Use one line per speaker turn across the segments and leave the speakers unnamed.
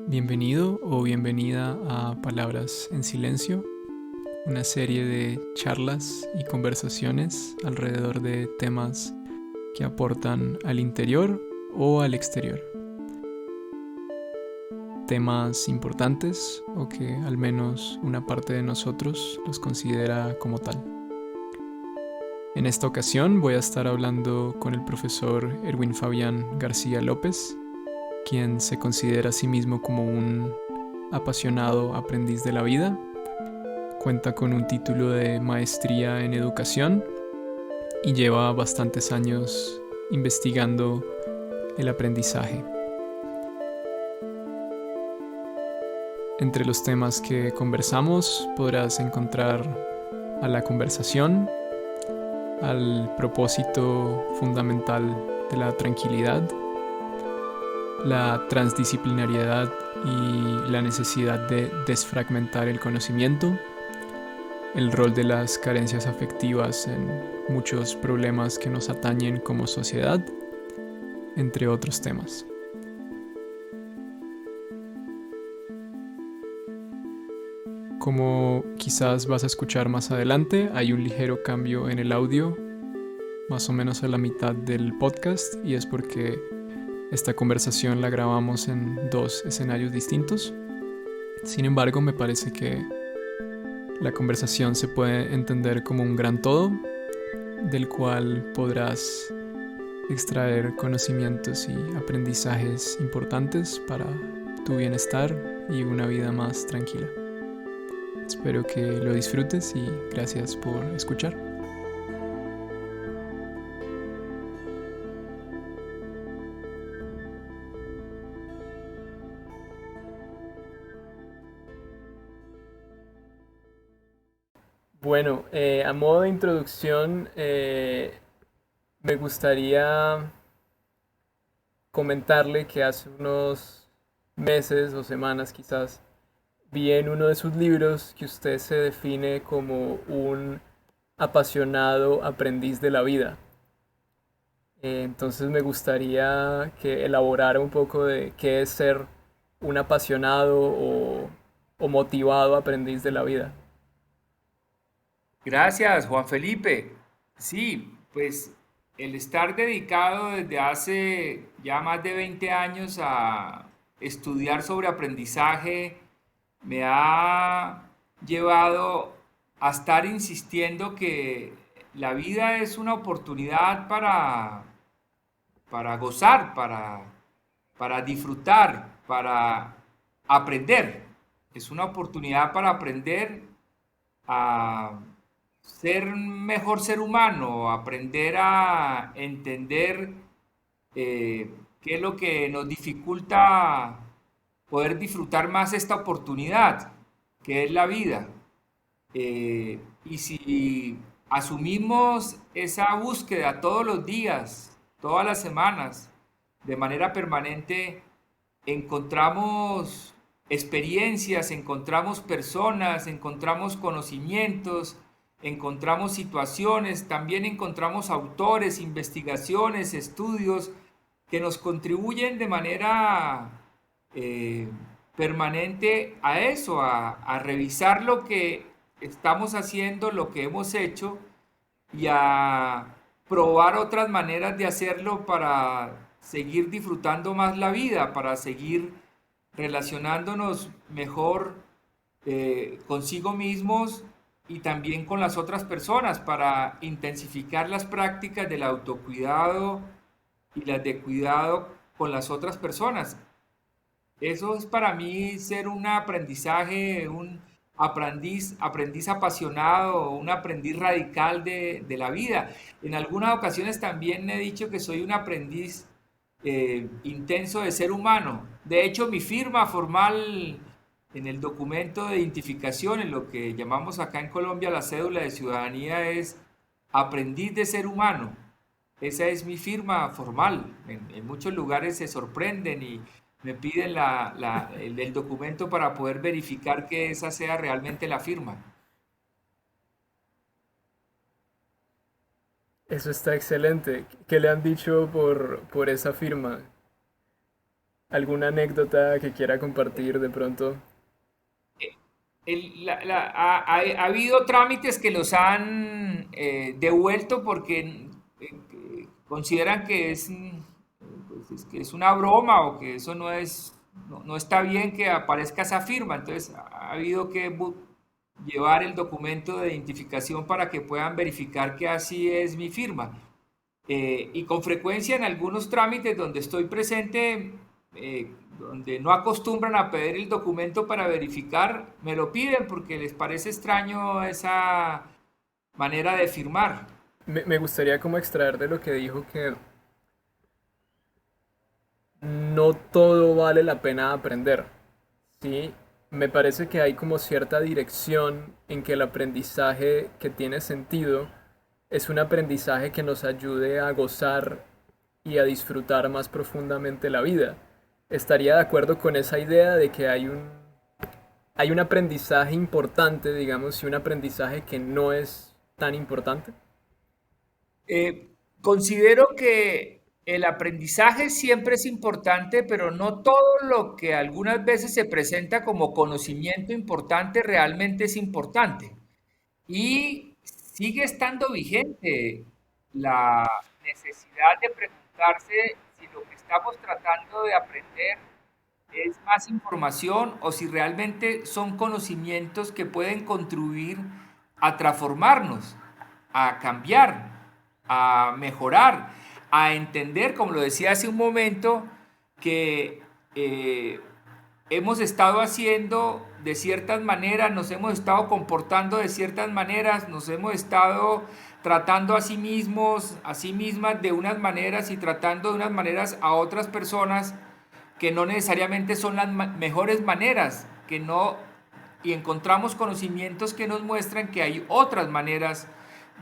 Bienvenido o bienvenida a Palabras en Silencio, una serie de charlas y conversaciones alrededor de temas que aportan al interior o al exterior. Temas importantes o que al menos una parte de nosotros los considera como tal. En esta ocasión voy a estar hablando con el profesor Erwin Fabián García López, quien se considera a sí mismo como un apasionado aprendiz de la vida. Cuenta con un título de maestría en educación y lleva bastantes años investigando el aprendizaje. Entre los temas que conversamos podrás encontrar a la conversación, al propósito fundamental de la tranquilidad, la transdisciplinariedad y la necesidad de desfragmentar el conocimiento, el rol de las carencias afectivas en muchos problemas que nos atañen como sociedad, entre otros temas. Como quizás vas a escuchar más adelante, hay un ligero cambio en el audio, más o menos a la mitad del podcast, y es porque esta conversación la grabamos en dos escenarios distintos. Sin embargo, me parece que la conversación se puede entender como un gran todo, del cual podrás extraer conocimientos y aprendizajes importantes para tu bienestar y una vida más tranquila. Espero que lo disfrutes y gracias por escuchar. Bueno, a modo de introducción, me gustaría comentarle que hace unos meses o semanas quizás vi en uno de sus libros que usted se define como un apasionado aprendiz de la vida. Entonces me gustaría que elaborara un poco de qué es ser un apasionado o motivado aprendiz de la vida.
Gracias, Juan Felipe. Sí, pues el estar dedicado desde hace ya más de 20 años a estudiar sobre aprendizaje me ha llevado a estar insistiendo que la vida es una oportunidad para gozar, para disfrutar, para aprender. Es una oportunidad para aprender a ser un mejor ser humano, aprender a entender qué es lo que nos dificulta poder disfrutar más esta oportunidad, que es la vida. Y si asumimos esa búsqueda todos los días, todas las semanas, de manera permanente, encontramos experiencias, encontramos personas, encontramos conocimientos, encontramos situaciones, también encontramos autores, investigaciones, estudios que nos contribuyen de manera eh, permanente a eso, a revisar lo que estamos haciendo, lo que hemos hecho y a probar otras maneras de hacerlo para seguir disfrutando más la vida, para seguir relacionándonos mejor consigo mismos y también con las otras personas, para intensificar las prácticas del autocuidado y las de cuidado con las otras personas. Eso es para mí ser un aprendizaje, un aprendiz apasionado, un aprendiz radical de la vida. En algunas ocasiones también he dicho que soy un aprendiz intenso de ser humano. De hecho, mi firma formal en el documento de identificación, en lo que llamamos acá en Colombia la cédula de ciudadanía, es aprendiz de ser humano. Esa es mi firma formal. En muchos lugares se sorprenden y me piden el documento para poder verificar que esa sea realmente la firma.
Eso está excelente. ¿Qué le han dicho por esa firma? ¿Alguna anécdota que quiera compartir de pronto?
Ha habido trámites que los han devuelto porque consideran que pues, que es una broma o que eso no está bien que aparezca esa firma. Entonces ha habido que llevar el documento de identificación para que puedan verificar que así es mi firma. Y con frecuencia en algunos trámites donde estoy presente, donde no acostumbran a pedir el documento para verificar, me lo piden porque les parece extraño esa manera de firmar.
Me gustaría como extraer de lo que dijo que no todo vale la pena aprender, ¿sí? Me parece que hay como cierta dirección en que el aprendizaje que tiene sentido es un aprendizaje que nos ayude a gozar y a disfrutar más profundamente la vida. Estaría de acuerdo con esa idea de que hay un aprendizaje importante, digamos, y un aprendizaje que no es tan importante.
Considero que el aprendizaje siempre es importante, pero no todo lo que algunas veces se presenta como conocimiento importante realmente es importante. Y sigue estando vigente la necesidad de preguntarse si lo que estamos tratando de aprender es más información o si realmente son conocimientos que pueden contribuir a transformarnos, a cambiar, a mejorar, a entender, como lo decía hace un momento, que hemos estado haciendo de ciertas maneras, nos hemos estado comportando de ciertas maneras, nos hemos estado tratando a sí mismos, a sí mismas de unas maneras y tratando de unas maneras a otras personas que no necesariamente son las mejores maneras, que no, y encontramos conocimientos que nos muestran que hay otras maneras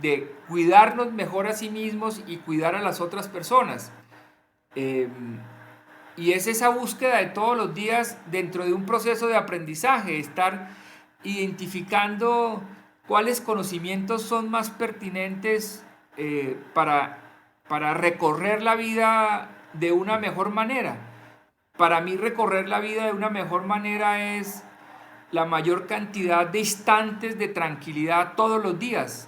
de cuidarnos mejor a sí mismos y cuidar a las otras personas. Eh, y es esa búsqueda de todos los días dentro de un proceso de aprendizaje, estar identificando cuáles conocimientos son más pertinentes para recorrer la vida de una mejor manera. Para mí recorrer la vida de una mejor manera es la mayor cantidad de instantes de tranquilidad todos los días.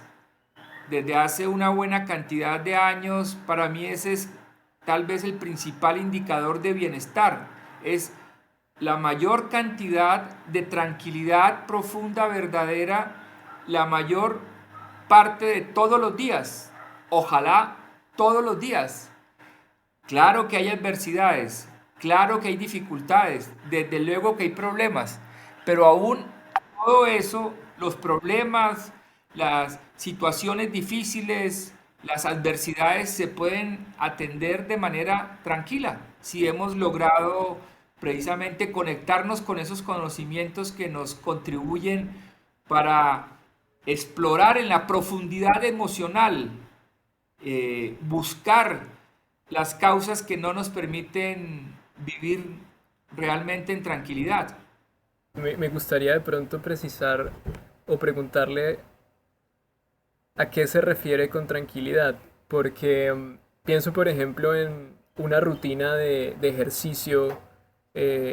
Desde hace una buena cantidad de años, para mí ese es tal vez el principal indicador de bienestar. Es la mayor cantidad de tranquilidad profunda, verdadera, la mayor parte de todos los días. Ojalá todos los días. Claro que hay adversidades, claro que hay dificultades, desde luego que hay problemas, pero aún todo eso, los problemas, las situaciones difíciles, las adversidades se pueden atender de manera tranquila si hemos logrado precisamente conectarnos con esos conocimientos que nos contribuyen para explorar en la profundidad emocional, buscar las causas que no nos permiten vivir realmente en tranquilidad.
Me gustaría de pronto precisar o preguntarle a qué se refiere con tranquilidad, porque pienso por ejemplo en una rutina de ejercicio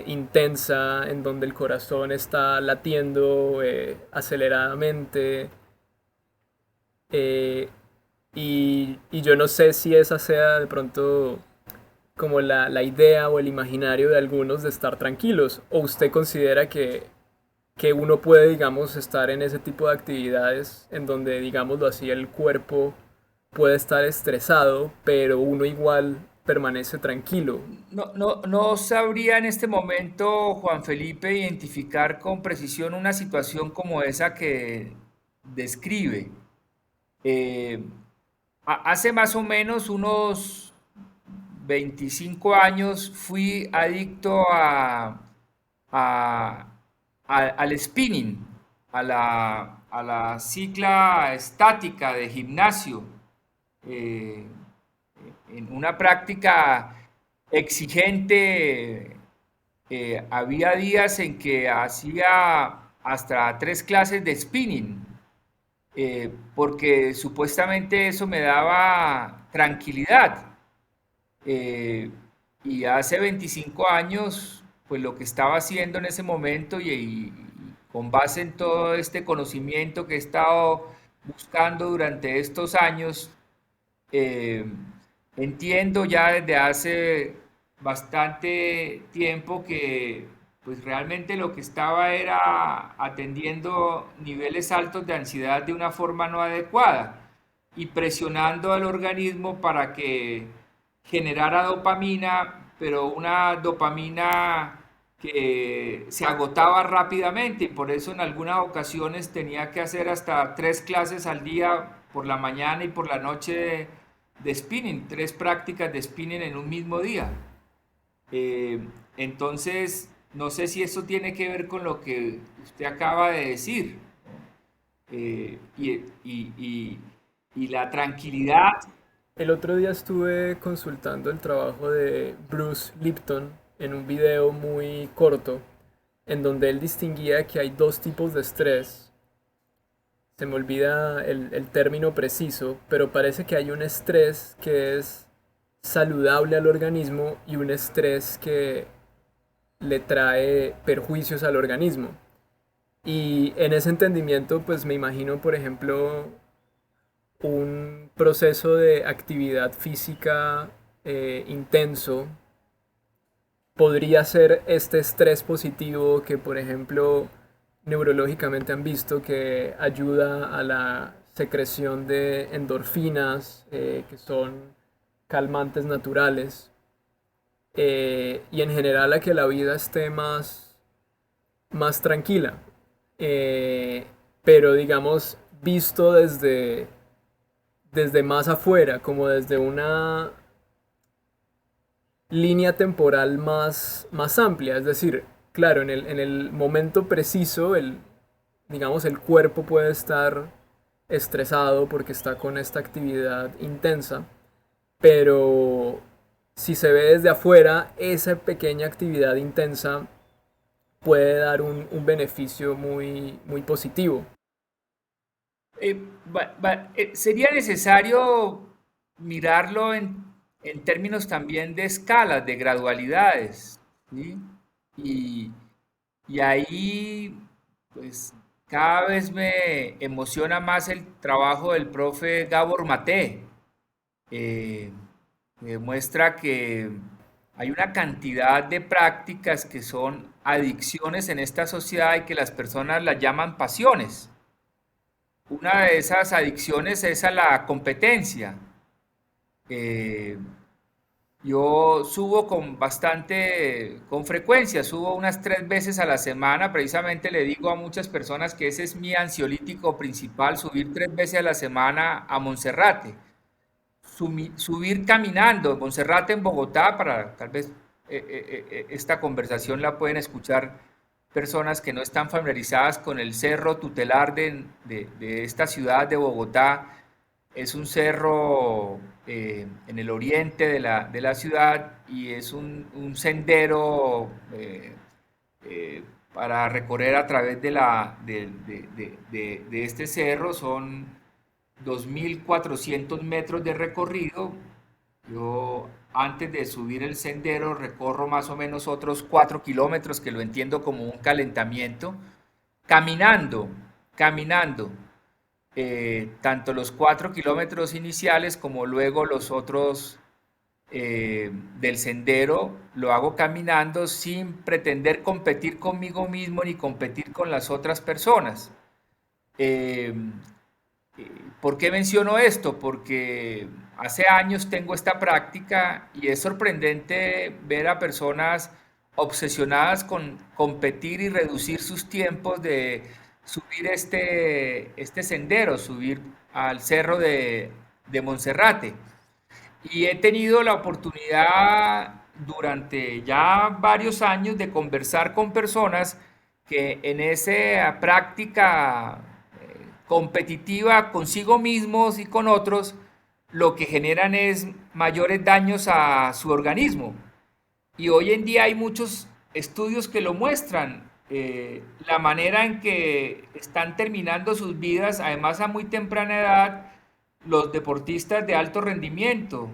intensa en donde el corazón está latiendo aceleradamente eh, y yo no sé si esa sea de pronto como la idea o el imaginario de algunos de estar tranquilos, o usted considera que uno puede, digamos, estar en ese tipo de actividades en donde, digámoslo así, el cuerpo puede estar estresado, pero uno igual permanece tranquilo.
No sabría en este momento, Juan Felipe, identificar con precisión una situación como esa que describe. Eh, Hace más o menos unos 25 años fui adicto a- al spinning, a la cicla estática de gimnasio, eh, en una práctica exigente. Había días en que hacía hasta 3 clases de spinning, porque supuestamente eso me daba tranquilidad. Eh, Y hace 25 años, pues lo que estaba haciendo en ese momento y con base en todo este conocimiento que he estado buscando durante estos años, eh, entiendo ya desde hace bastante tiempo que pues realmente lo que estaba era atendiendo niveles altos de ansiedad de una forma no adecuada y presionando al organismo para que generara dopamina, pero una dopamina que se agotaba rápidamente y por eso en algunas ocasiones tenía que hacer hasta 3 clases al día por la mañana y por la noche de spinning, 3 prácticas de spinning en un mismo día. Eh, entonces, no sé si eso tiene que ver con lo que usted acaba de decir. eh, y, y- y- y la tranquilidad.
El otro día estuve consultando el trabajo de Bruce Lipton en un video muy corto en donde él distinguía que hay dos tipos de estrés. Se me olvida el término preciso, pero parece que hay un estrés que es saludable al organismo y un estrés que le trae perjuicios al organismo. Y en ese entendimiento, pues me imagino, por ejemplo, un proceso de actividad física intenso podría ser este estrés positivo que, por ejemplo, neurológicamente han visto que ayuda a la secreción de endorfinas, que son calmantes naturales, y en general a que la vida esté más tranquila. Eh, pero digamos, visto desde más afuera, como desde una línea temporal más amplia. Es decir, claro, en el momento preciso, digamos, el cuerpo puede estar estresado porque está con esta actividad intensa, pero si se ve desde afuera, esa pequeña actividad intensa puede dar un beneficio muy positivo.
Sería necesario mirarlo en términos también de escalas, de gradualidades, ¿sí? Y, y ahí, pues, cada vez me emociona más el trabajo del profe Gabor Maté. eh, que demuestra que hay una cantidad de prácticas que son adicciones en esta sociedad y que las personas las llaman pasiones. Una de esas adicciones es a la competencia. Eh, yo subo con frecuencia, subo unas 3 veces a la semana. Precisamente le digo a muchas personas que ese es mi ansiolítico principal, subir 3 veces a la semana a Monserrate. Subir caminando, Monserrate en Bogotá, para tal vez esta conversación la pueden escuchar personas que no están familiarizadas con el cerro tutelar de esta ciudad de Bogotá. Es un cerro en el oriente de la ciudad y es un sendero para recorrer a través de este cerro. Son 2.400 metros de recorrido. Yo antes de subir el sendero recorro más o menos otros 4 kilómetros que lo entiendo como un calentamiento, caminando, caminando, tanto los 4 kilómetros iniciales como luego los otros del sendero, lo hago caminando sin pretender competir conmigo mismo ni competir con las otras personas. Eh, ¿Por qué menciono esto? Porque hace años tengo esta práctica y es sorprendente ver a personas obsesionadas con competir y reducir sus tiempos de subir este sendero, subir al cerro de Monserrate. Y he tenido la oportunidad durante ya varios años de conversar con personas que en esa práctica competitiva consigo mismos y con otros, lo que generan es mayores daños a su organismo. Y hoy en día hay muchos estudios que lo muestran, la manera en que están terminando sus vidas, además a muy temprana edad, los deportistas de alto rendimiento,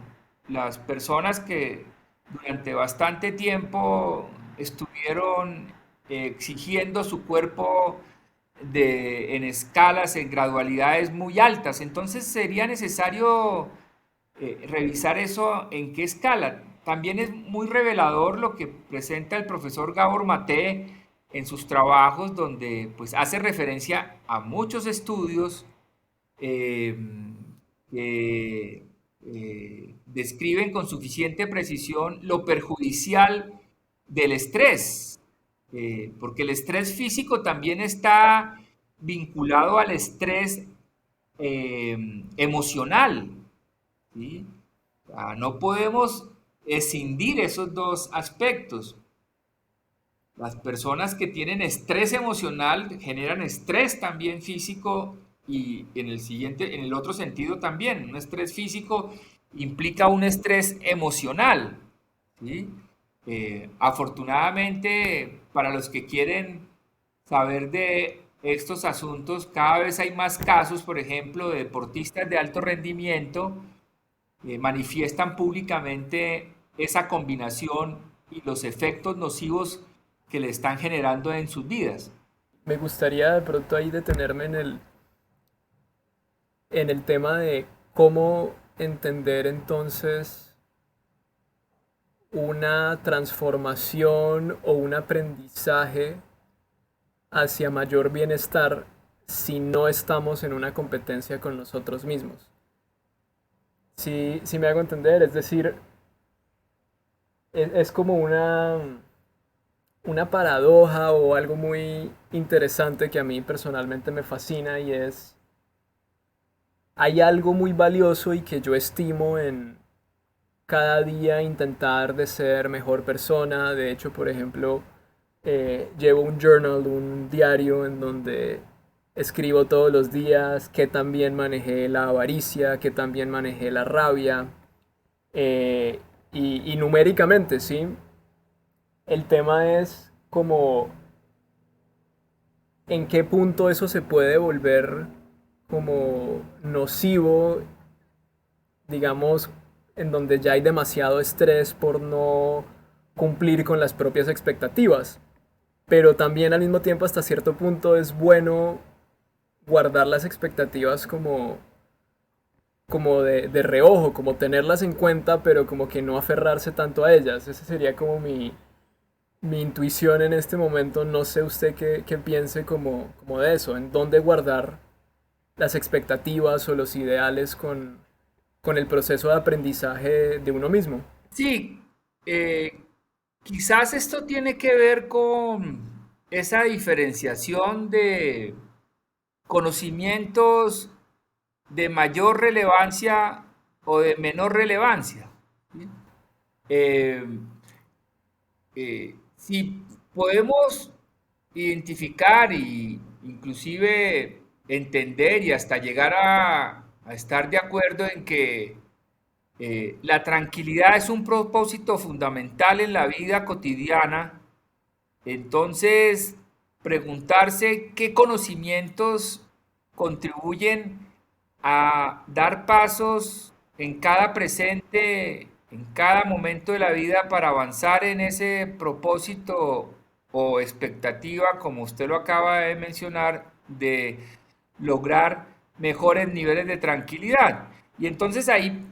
las personas que durante bastante tiempo estuvieron exigiendo su cuerpo en escalas, en gradualidades muy altas. Entonces sería necesario revisar eso en qué escala. También es muy revelador lo que presenta el profesor Gabor Maté en sus trabajos, donde pues hace referencia a muchos estudios eh, que describen con suficiente precisión lo perjudicial del estrés, porque el estrés físico también está vinculado al estrés emocional, ¿sí? No podemos escindir esos dos aspectos. Las personas que tienen estrés emocional generan estrés también físico y en el otro sentido también. Un estrés físico implica un estrés emocional, ¿sí? Afortunadamente, para los que quieren saber de estos asuntos, cada vez hay más casos, por ejemplo, de deportistas de alto rendimiento manifiestan públicamente esa combinación y los efectos nocivos que le están generando en sus vidas.
Me gustaría de pronto ahí detenerme en el tema de cómo entender entonces una transformación o un aprendizaje hacia mayor bienestar si no estamos en una competencia con nosotros mismos. Si me hago entender, es decir, es como una paradoja o algo muy interesante que a mí personalmente me fascina y es, hay algo muy valioso y que yo estimo en cada día intentar de ser mejor persona. De hecho, por ejemplo, llevo un journal, un diario en donde escribo todos los días que también manejé la avaricia, que también manejé la rabia, y numéricamente, ¿sí? El tema es como en qué punto eso se puede volver como nocivo, digamos, en donde ya hay demasiado estrés por no cumplir con las propias expectativas. Pero también al mismo tiempo hasta cierto punto es bueno guardar las expectativas como de reojo, como tenerlas en cuenta, pero como que no aferrarse tanto a ellas. Esa sería como mi intuición en este momento. No sé usted qué piense como de eso, en dónde guardar las expectativas o los ideales con el proceso de aprendizaje de uno mismo.
Sí, eh, quizás esto tiene que ver con esa diferenciación de conocimientos de mayor relevancia o de menor relevancia, ¿sí? Eh, si podemos identificar y inclusive entender y hasta llegar a estar de acuerdo en que la tranquilidad es un propósito fundamental en la vida cotidiana, entonces preguntarse qué conocimientos contribuyen a dar pasos en cada presente, en cada momento de la vida para avanzar en ese propósito o expectativa, como usted lo acaba de mencionar, de lograr mejores niveles de tranquilidad. Y entonces ahí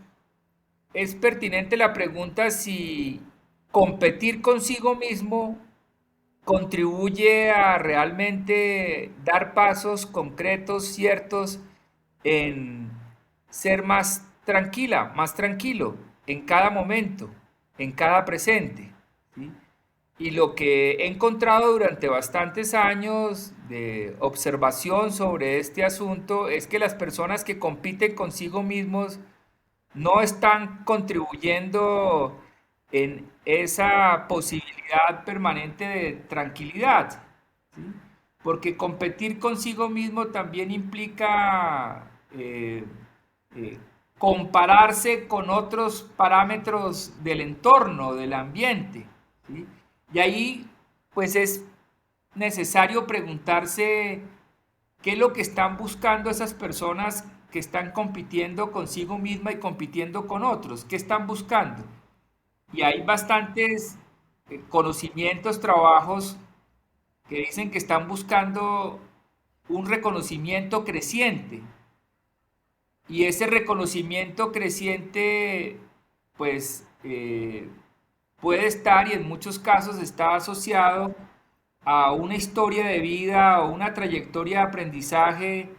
es pertinente la pregunta si competir consigo mismo contribuye a realmente dar pasos concretos, ciertos, en ser más tranquila, más tranquilo en cada momento, en cada presente, ¿sí? Y lo que he encontrado durante bastantes años de observación sobre este asunto es que las personas que compiten consigo mismos no están contribuyendo en esa posibilidad permanente de tranquilidad, ¿sí? Porque competir consigo mismo también implica eh, compararse con otros parámetros del entorno, del ambiente, ¿sí? Y ahí pues es necesario preguntarse qué es lo que están buscando esas personas que están compitiendo consigo misma y compitiendo con otros. ¿Qué están buscando? y hay bastantes conocimientos, trabajos que dicen que están buscando un reconocimiento creciente. Y ese reconocimiento creciente, pues, puede estar y en muchos casos está asociado a una historia de vida o una trayectoria de aprendizaje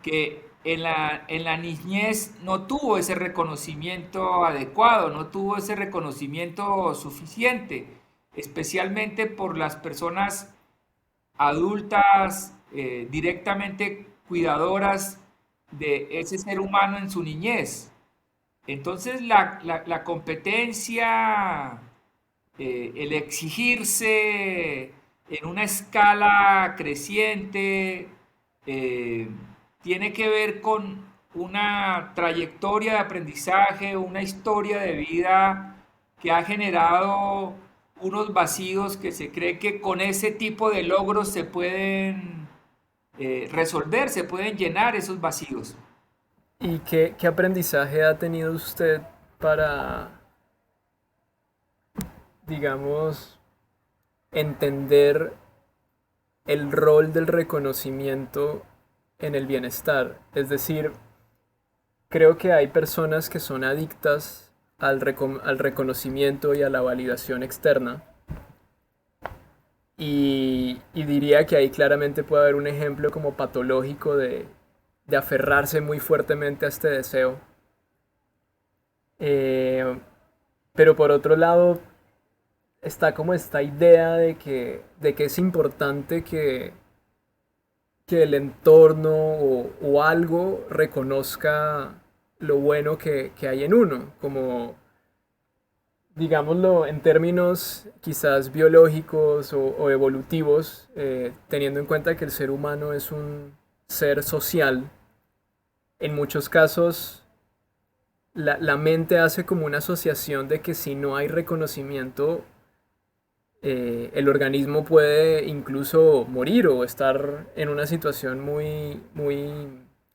que en la niñez no tuvo ese reconocimiento adecuado, no tuvo ese reconocimiento suficiente, especialmente por las personas adultas directamente cuidadoras de ese ser humano en su niñez. Entonces la competencia, el exigirse en una escala creciente, eh, tiene que ver con una trayectoria de aprendizaje, una historia de vida que ha generado unos vacíos que se cree que con ese tipo de logros se pueden resolver, se pueden llenar esos vacíos.
¿Y qué aprendizaje ha tenido usted para, digamos, entender el rol del reconocimiento en el bienestar? Es decir, creo que hay personas que son adictas al reconocimiento y a la validación externa. Y diría que ahí claramente puede haber un ejemplo como patológico de aferrarse muy fuertemente a este deseo. Eh, pero por otro lado está como esta idea de que es importante que el entorno o algo reconozca lo bueno que hay en uno, como digámoslo en términos quizás biológicos o evolutivos, teniendo en cuenta que el ser humano es un ser social. En muchos casos la mente hace como una asociación de que si no hay reconocimiento, el organismo puede incluso morir o estar en una situación muy, muy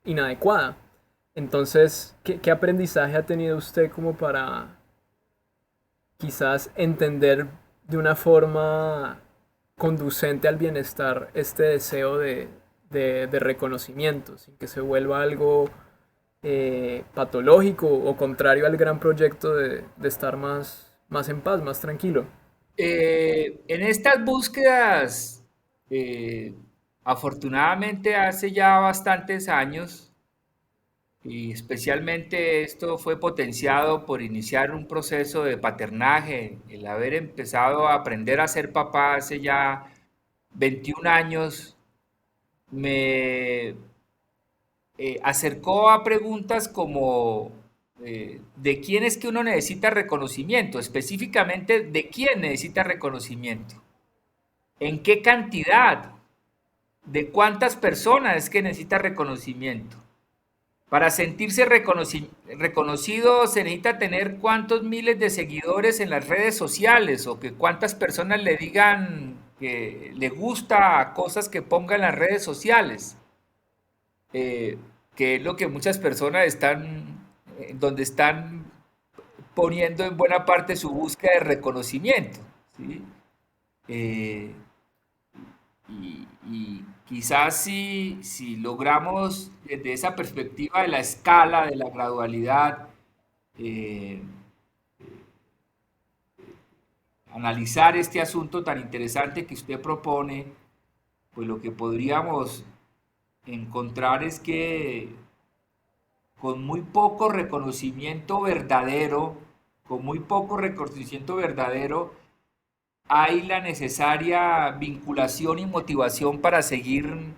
inadecuada. Entonces, ¿qué aprendizaje ha tenido usted como para quizás entender de una forma conducente al bienestar este deseo de reconocimiento, sin que se vuelva algo patológico o contrario al gran proyecto de estar más en paz, más tranquilo?
En estas búsquedas, eh, afortunadamente hace ya bastantes años, y especialmente esto fue potenciado por iniciar un proceso de paternaje, el haber empezado a aprender a ser papá hace ya 21 años, me acercó a preguntas como de quién es que uno necesita reconocimiento, específicamente de quién necesita reconocimiento, en qué cantidad, de cuántas personas es que necesita reconocimiento. Para sentirse reconocido se necesita tener cuántos miles de seguidores en las redes sociales o que cuántas personas le digan que le gusta cosas que ponga en las redes sociales, eh, que es lo que muchas personas están, donde están poniendo en buena parte su búsqueda de reconocimiento, ¿sí? Eh, y quizás si logramos desde esa perspectiva de la escala, de la gradualidad, eh, analizar este asunto tan interesante que usted propone, pues lo que podríamos encontrar es que con muy poco reconocimiento verdadero, con muy poco reconocimiento verdadero, hay la necesaria vinculación y motivación para seguir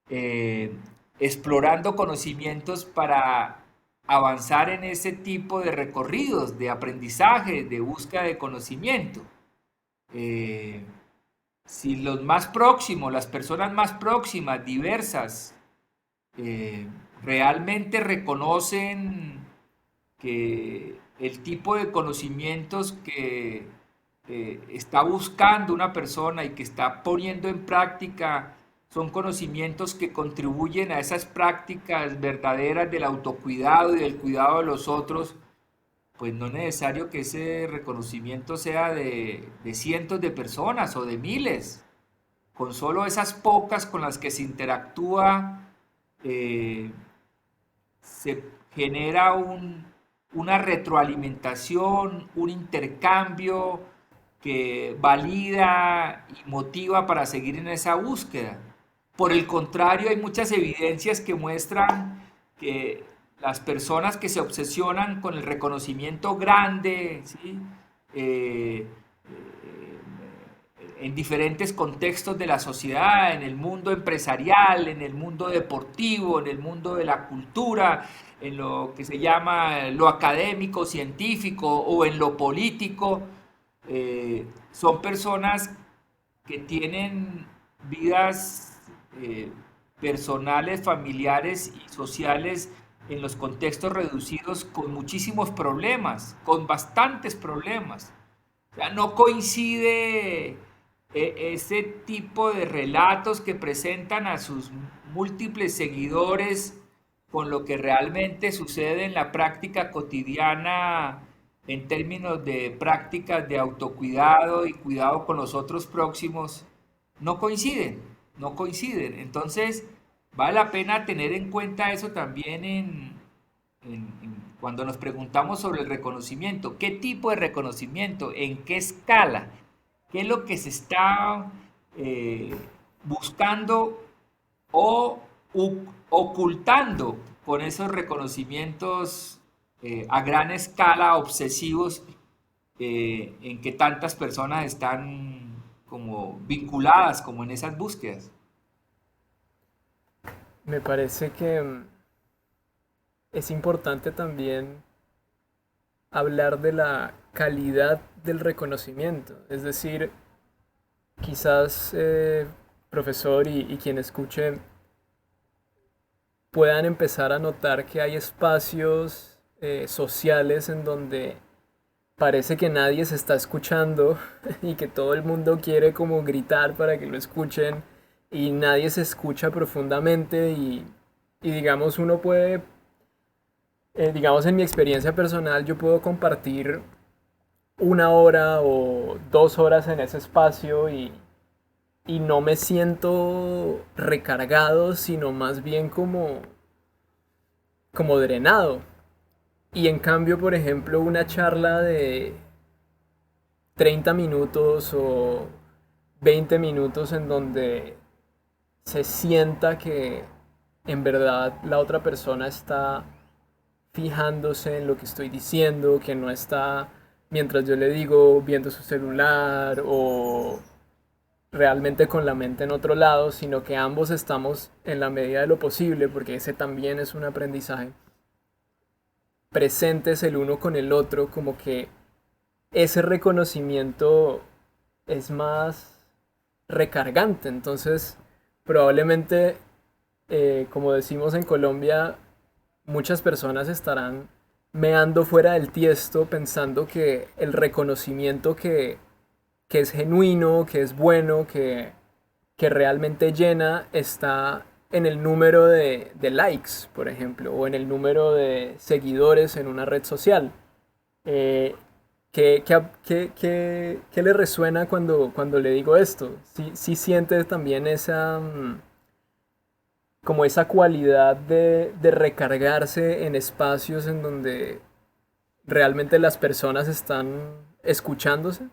eh, explorando conocimientos para avanzar en ese tipo de recorridos, de aprendizaje, de búsqueda de conocimiento. Eh, si los más próximos, las personas más próximas, diversas, eh, realmente reconocen que el tipo de conocimientos que está buscando una persona y que está poniendo en práctica son conocimientos que contribuyen a esas prácticas verdaderas del autocuidado y del cuidado de los otros, pues no es necesario que ese reconocimiento sea de cientos de personas o de miles. Con solo esas pocas con las que se interactúa, eh, se genera una retroalimentación, un intercambio que valida y motiva para seguir en esa búsqueda. Por el contrario, hay muchas evidencias que muestran que las personas que se obsesionan con el reconocimiento grande, ¿sí? Eh, en diferentes contextos de la sociedad, en el mundo empresarial, en el mundo deportivo, en el mundo de la cultura, en lo que se llama lo académico, científico o en lo político, son personas que tienen vidas personales, familiares y sociales en los contextos reducidos con muchísimos problemas, con bastantes problemas. O sea, no coincide ese tipo de relatos que presentan a sus múltiples seguidores con lo que realmente sucede en la práctica cotidiana en términos de prácticas de autocuidado y cuidado con los otros próximos, no coinciden, no coinciden. Entonces, vale la pena tener en cuenta eso también cuando nos preguntamos sobre el reconocimiento. ¿Qué tipo de reconocimiento? ¿En qué escala? ¿Qué es lo que se está eh, buscando o ocultando con esos reconocimientos a gran escala obsesivos en que tantas personas están como vinculadas como en esas búsquedas?
Me parece que es importante también hablar de la calidad del reconocimiento. Es decir, quizás profesor y quien escuche puedan empezar a notar que hay espacios sociales en donde parece que nadie se está escuchando y que todo el mundo quiere como gritar para que lo escuchen y nadie se escucha profundamente y digamos uno puede, digamos en mi experiencia personal yo puedo compartir 1 hora o 2 horas en ese espacio y no me siento recargado, sino más bien como drenado. Y en cambio, por ejemplo, una charla de 30 minutos o 20 minutos en donde se sienta que en verdad la otra persona está fijándose en lo que estoy diciendo, que no está, mientras yo le digo, viendo su celular o realmente con la mente en otro lado, sino que ambos estamos en la medida de lo posible, porque ese también es un aprendizaje, presentes el uno con el otro, como que ese reconocimiento es más recargante. Entonces, probablemente, como decimos en Colombia, muchas personas estarán meando fuera del tiesto pensando que el reconocimiento que es genuino, que es bueno, que realmente llena, está en el número de likes, por ejemplo, o en el número de seguidores en una red social. Eh, ¿qué le resuena cuando le digo esto? Sí sientes también esa, como esa cualidad de recargarse en espacios en donde realmente las personas están escuchándose.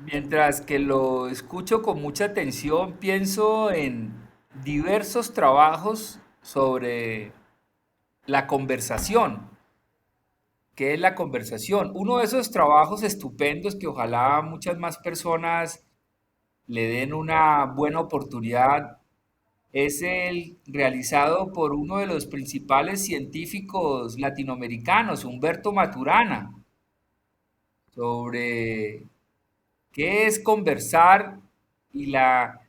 Mientras que lo escucho con mucha atención, pienso en diversos trabajos sobre la conversación. ¿Qué es la conversación? Uno de esos trabajos estupendos que ojalá muchas más personas le den una buena oportunidad es el realizado por uno de los principales científicos latinoamericanos, Humberto Maturana, sobre qué es conversar y la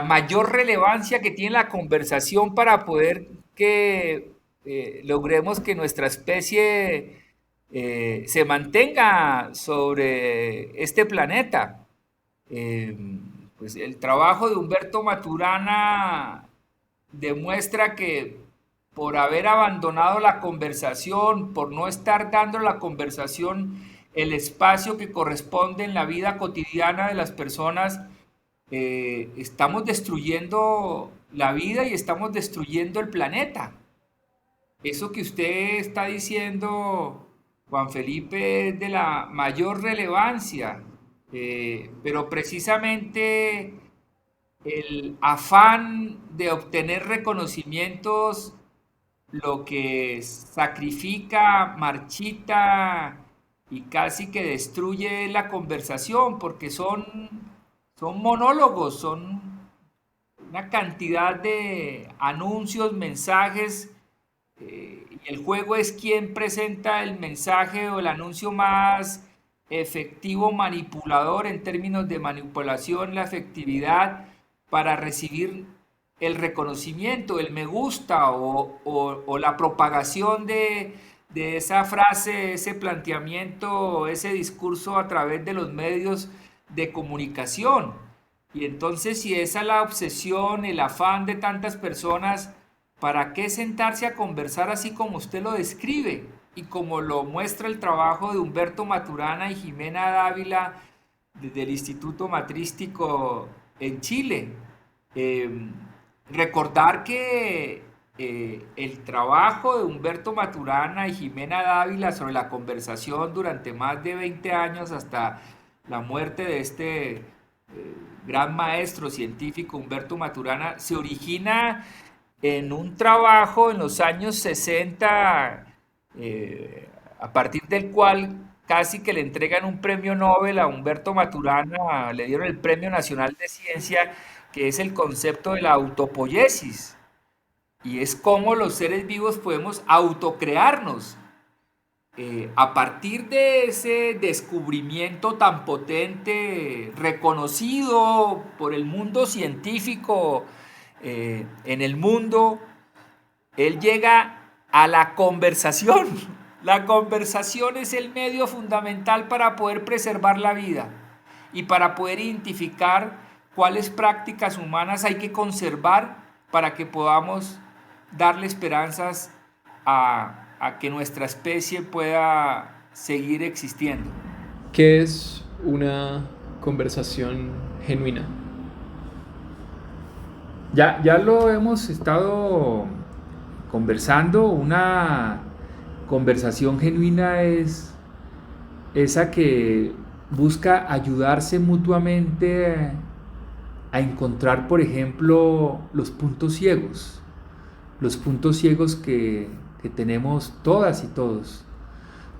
mayor relevancia que tiene la conversación para poder que logremos que nuestra especie se mantenga sobre este planeta. Eh, pues el trabajo de Humberto Maturana demuestra que por haber abandonado la conversación, por no estar dando a la conversación el espacio que corresponde en la vida cotidiana de las personas, estamos destruyendo la vida y estamos destruyendo el planeta. Eso que usted está diciendo, Juan Felipe, es de la mayor relevancia, pero precisamente el afán de obtener reconocimientos lo que sacrifica, marchita y casi que destruye la conversación, porque son monólogos, son una cantidad de anuncios, mensajes, y el juego es quien presenta el mensaje o el anuncio más efectivo, manipulador en términos de manipulación, la efectividad para recibir el reconocimiento, el me gusta o la propagación de esa frase, ese planteamiento, ese discurso a través de los medios de comunicación. Y entonces, si esa es la obsesión, el afán de tantas personas, ¿para qué sentarse a conversar así como usted lo describe? Y como lo muestra el trabajo de Humberto Maturana y Jimena Dávila desde el Instituto Matrístico en Chile. Eh, Recordar que el trabajo de Humberto Maturana y Jimena Dávila sobre la conversación durante más de 20 años hasta la muerte de este gran maestro científico Humberto Maturana se origina en un trabajo en los años 60, a partir del cual casi que le entregan un premio Nobel a Humberto Maturana, le dieron el Premio Nacional de Ciencia, que es el concepto de la autopoiesis, y es cómo los seres vivos podemos autocrearnos. A partir de ese descubrimiento tan potente, reconocido por el mundo científico en el mundo, él llega a la conversación. La conversación es el medio fundamental para poder preservar la vida y para poder identificar cuáles prácticas humanas hay que conservar para que podamos darle esperanzas a que nuestra especie pueda seguir existiendo.
¿Qué es una conversación genuina?
Ya lo hemos estado conversando. Una conversación genuina es esa que busca ayudarse mutuamente a encontrar, por ejemplo, los puntos ciegos que tenemos todas y todos.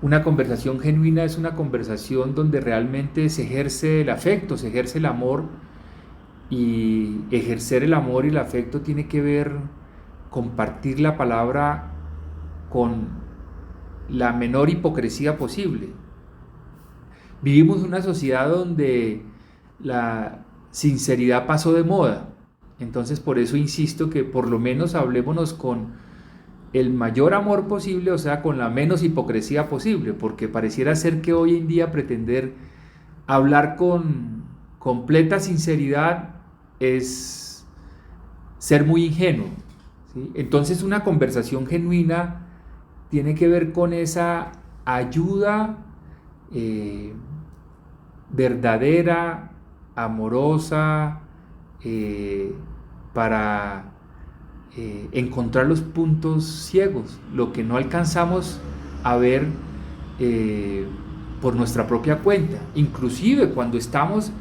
Una conversación genuina es una conversación donde realmente se ejerce el afecto, se ejerce el amor, y ejercer el amor y el afecto tiene que ver compartir la palabra con la menor hipocresía posible. Vivimos en una sociedad donde la sinceridad pasó de moda, entonces por eso insisto que por lo menos hablémonos con el mayor amor posible, o sea, con la menos hipocresía posible, porque pareciera ser que hoy en día pretender hablar con completa sinceridad es ser muy ingenuo, ¿sí? Entonces una conversación genuina tiene que ver con esa ayuda verdadera, amorosa, para encontrar los puntos ciegos, lo que no alcanzamos a ver por nuestra propia cuenta. Inclusive cuando estamos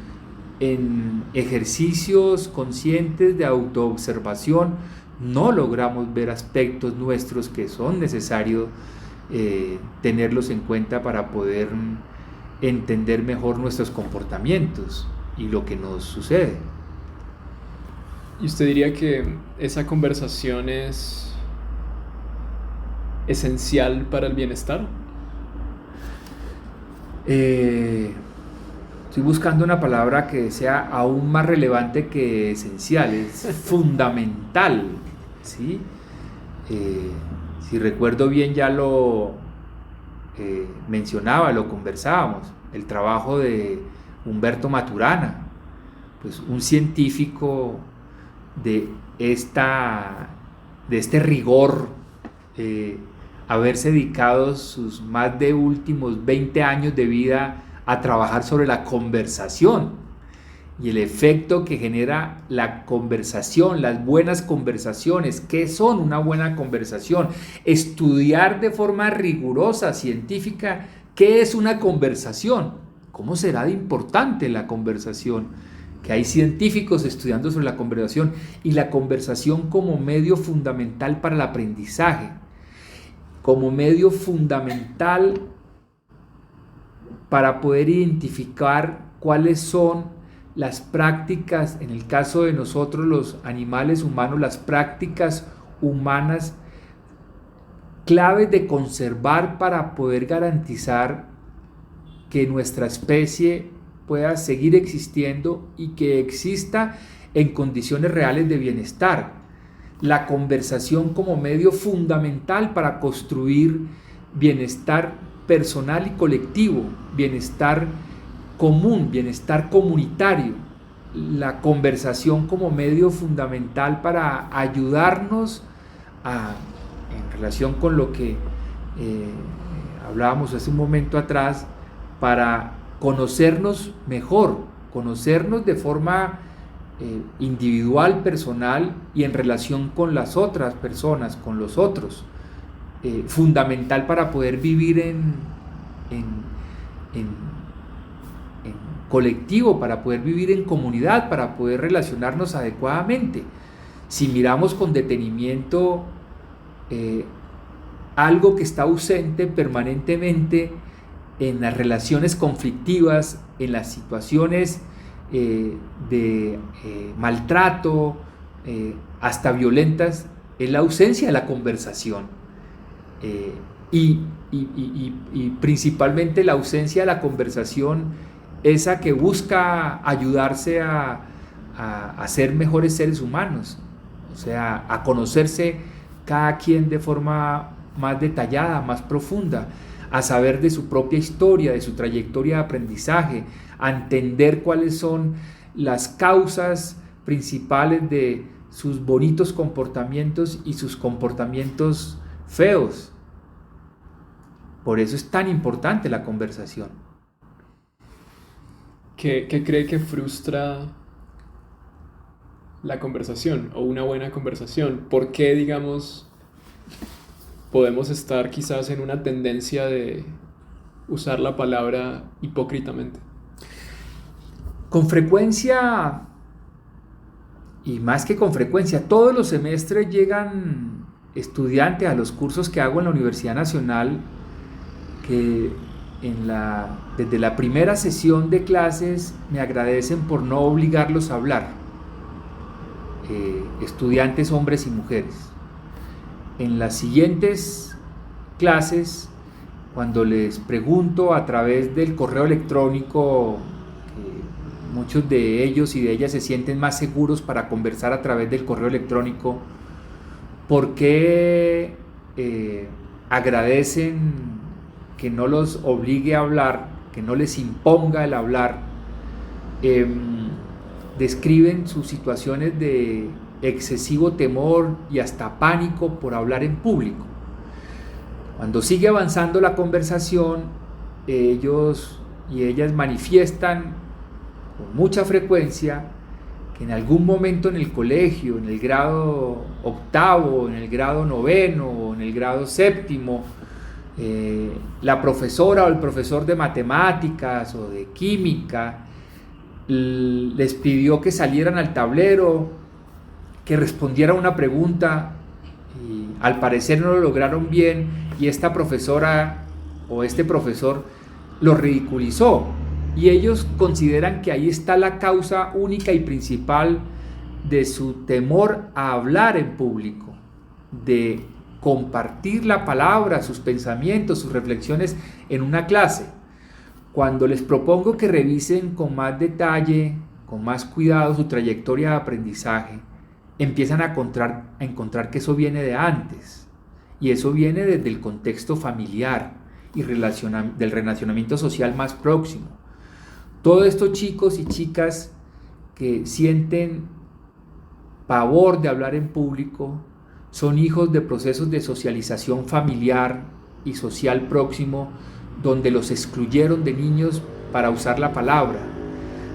en ejercicios conscientes de autoobservación, no logramos ver aspectos nuestros que son necesarios tenerlos en cuenta para poder entender mejor nuestros comportamientos y lo que nos sucede.
¿Y usted diría que esa conversación es esencial para el bienestar?
Estoy buscando una palabra que sea aún más relevante que esencial, es fundamental, ¿sí? Si recuerdo bien, ya lo mencionaba, lo conversábamos, el trabajo de Humberto Maturana, pues un científico de este rigor haberse dedicado sus más de últimos 20 años de vida a trabajar sobre la conversación y el efecto que genera la conversación, las buenas conversaciones. ¿Qué son una buena conversación? Estudiar de forma rigurosa, científica, ¿qué es una conversación? ¿Cómo será de importante la conversación? Que hay científicos estudiando sobre la conversación y la conversación como medio fundamental para el aprendizaje, como medio fundamental para poder identificar cuáles son las prácticas, en el caso de nosotros los animales humanos, las prácticas humanas claves de conservar para poder garantizar que nuestra especie pueda seguir existiendo y que exista en condiciones reales de bienestar. La conversación como medio fundamental para construir bienestar personal y colectivo, bienestar común, bienestar comunitario. La conversación como medio fundamental para ayudarnos en relación con lo que hablábamos hace un momento atrás, para conocernos mejor, conocernos de forma individual, personal y en relación con las otras personas, con los otros. Fundamental para poder vivir en colectivo, para poder vivir en comunidad, para poder relacionarnos adecuadamente. Si miramos con detenimiento algo que está ausente permanentemente en las relaciones conflictivas, en las situaciones de maltrato, hasta violentas, es la ausencia de la conversación. Y principalmente la ausencia de la conversación, esa que busca ayudarse a ser mejores seres humanos, o sea, a conocerse cada quien de forma más detallada, más profunda, a saber de su propia historia, de su trayectoria de aprendizaje, a entender cuáles son las causas principales de sus bonitos comportamientos y sus comportamientos feos. Por eso es tan importante la conversación.
¿Qué cree que frustra la conversación o una buena conversación? ¿Por qué, digamos, podemos estar quizás en una tendencia de usar la palabra hipócritamente?
Con frecuencia, y más que con frecuencia, todos los semestres llegan estudiantes a los cursos que hago en la Universidad Nacional que desde la primera sesión de clases me agradecen por no obligarlos a hablar, estudiantes hombres y mujeres. En las siguientes clases, cuando les pregunto a través del correo electrónico, muchos de ellos y de ellas se sienten más seguros para conversar a través del correo electrónico, ¿por qué agradecen que no los obligue a hablar, que no les imponga el hablar? Describen sus situaciones de excesivo temor y hasta pánico por hablar en público. Cuando sigue avanzando la conversación, ellos y ellas manifiestan con mucha frecuencia que en algún momento en el colegio, en el grado octavo, en el grado noveno o en el grado séptimo, la profesora o el profesor de matemáticas o de química les pidió que salieran al tablero, que respondieran una pregunta, y al parecer no lo lograron bien, y esta profesora o este profesor lo ridiculizó, y ellos consideran que ahí está la causa única y principal de su temor a hablar en público, de compartir la palabra, sus pensamientos, sus reflexiones en una clase. Cuando les propongo que revisen con más detalle, con más cuidado su trayectoria de aprendizaje, empiezan a encontrar que eso viene de antes, y eso viene desde el contexto familiar y del relacionamiento social más próximo. Todos estos chicos y chicas que sienten pavor de hablar en público son hijos de procesos de socialización familiar y social próximo, donde los excluyeron de niños para usar la palabra,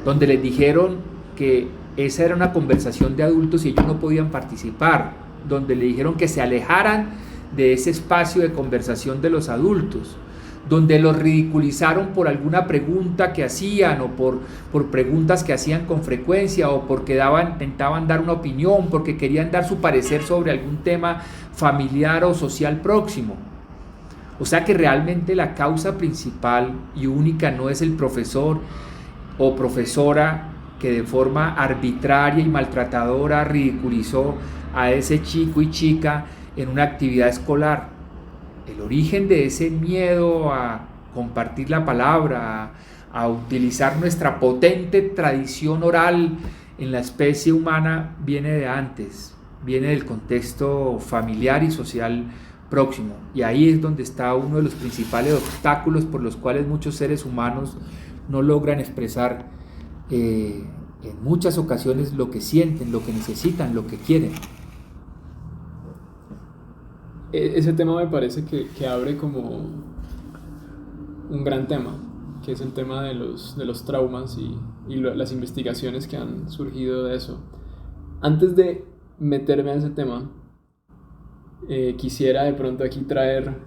donde les dijeron que esa era una conversación de adultos y ellos no podían participar, donde le dijeron que se alejaran de ese espacio de conversación de los adultos, donde los ridiculizaron por alguna pregunta que hacían o por preguntas que hacían con frecuencia o porque intentaban dar una opinión, porque querían dar su parecer sobre algún tema familiar o social próximo. O sea que realmente la causa principal y única no es el profesor o profesora que de forma arbitraria y maltratadora ridiculizó a ese chico y chica en una actividad escolar. El origen de ese miedo a compartir la palabra, a utilizar nuestra potente tradición oral en la especie humana, viene de antes, viene del contexto familiar y social próximo. Y ahí es donde está uno de los principales obstáculos por los cuales muchos seres humanos no logran expresar en muchas ocasiones lo que sienten, lo que necesitan, lo que quieren.
Ese tema me parece que abre como un gran tema, que es el tema de los traumas y las investigaciones que han surgido de eso. Antes de meterme a ese tema, quisiera de pronto aquí traer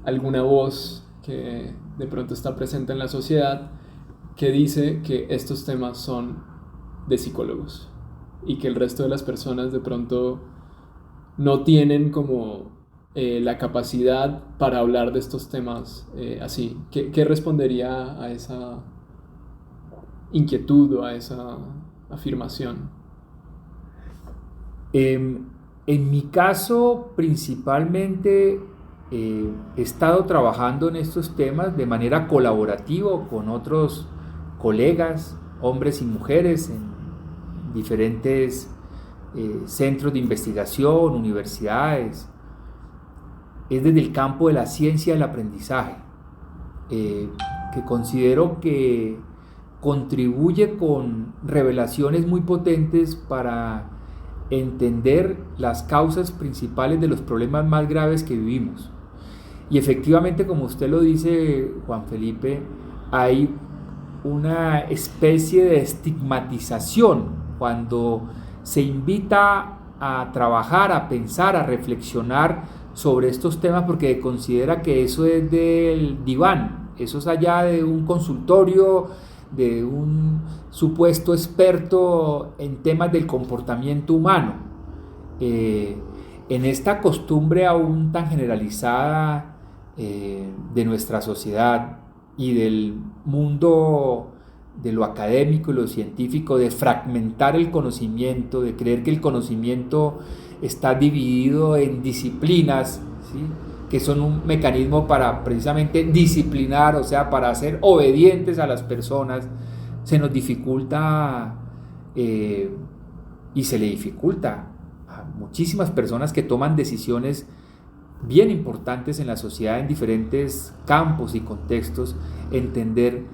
alguna voz que de pronto está presente en la sociedad que dice que estos temas son de psicólogos y que el resto de las personas de pronto no tienen como la capacidad para hablar de estos temas así. ¿Qué respondería a esa inquietud o a esa afirmación?
En mi caso, principalmente, he estado trabajando en estos temas de manera colaborativa con otros colegas, hombres y mujeres, en diferentes centros de investigación, universidades. Es desde el campo de la ciencia del aprendizaje, que considero que contribuye con revelaciones muy potentes para entender las causas principales de los problemas más graves que vivimos. Y efectivamente, como usted lo dice, Juan Felipe, hay una especie de estigmatización cuando se invita a trabajar, a pensar, a reflexionar sobre estos temas, porque considera que eso es del diván, eso es allá de un consultorio, de un supuesto experto en temas del comportamiento humano. En esta costumbre aún tan generalizada de nuestra sociedad y del mundo de lo académico y lo científico, de fragmentar el conocimiento, de creer que el conocimiento está dividido en disciplinas, ¿sí?, que son un mecanismo para precisamente disciplinar, o sea, para hacer obedientes a las personas, se nos dificulta y se le dificulta a muchísimas personas que toman decisiones bien importantes en la sociedad en diferentes campos y contextos, entender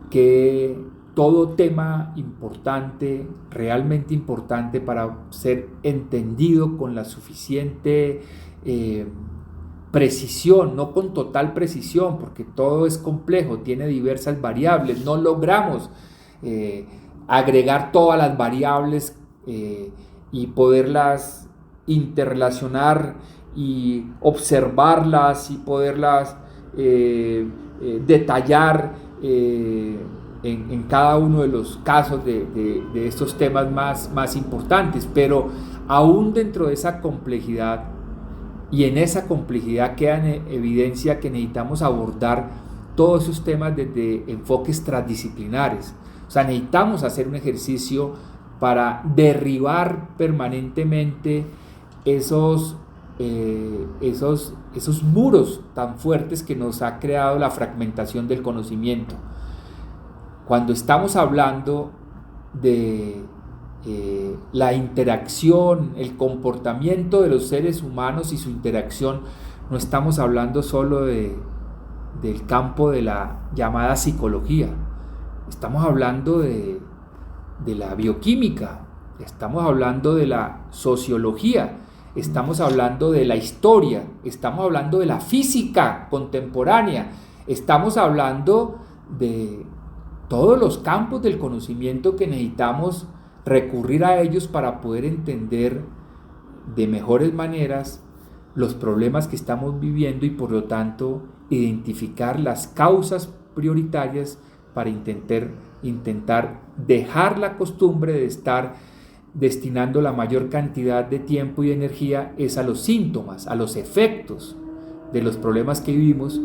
que todo tema importante, realmente importante para ser entendido con la suficiente precisión, no con total precisión, porque todo es complejo, tiene diversas variables, no logramos agregar todas las variables y poderlas interrelacionar y observarlas y poderlas detallar en cada uno de los casos de estos temas más importantes, pero aún dentro de esa complejidad y en esa complejidad queda en evidencia que necesitamos abordar todos esos temas desde enfoques transdisciplinares. O sea, necesitamos hacer un ejercicio para derribar permanentemente esos muros tan fuertes que nos ha creado la fragmentación del conocimiento. Cuando estamos hablando de la interacción, el comportamiento de los seres humanos y su interacción, no estamos hablando solo del campo de la llamada psicología, estamos hablando de la bioquímica, estamos hablando de la sociología, estamos hablando de la historia, estamos hablando de la física contemporánea, estamos hablando de todos los campos del conocimiento que necesitamos recurrir a ellos para poder entender de mejores maneras los problemas que estamos viviendo y por lo tanto identificar las causas prioritarias para intentar dejar la costumbre de estar destinando la mayor cantidad de tiempo y energía es a los síntomas, a los efectos de los problemas que vivimos,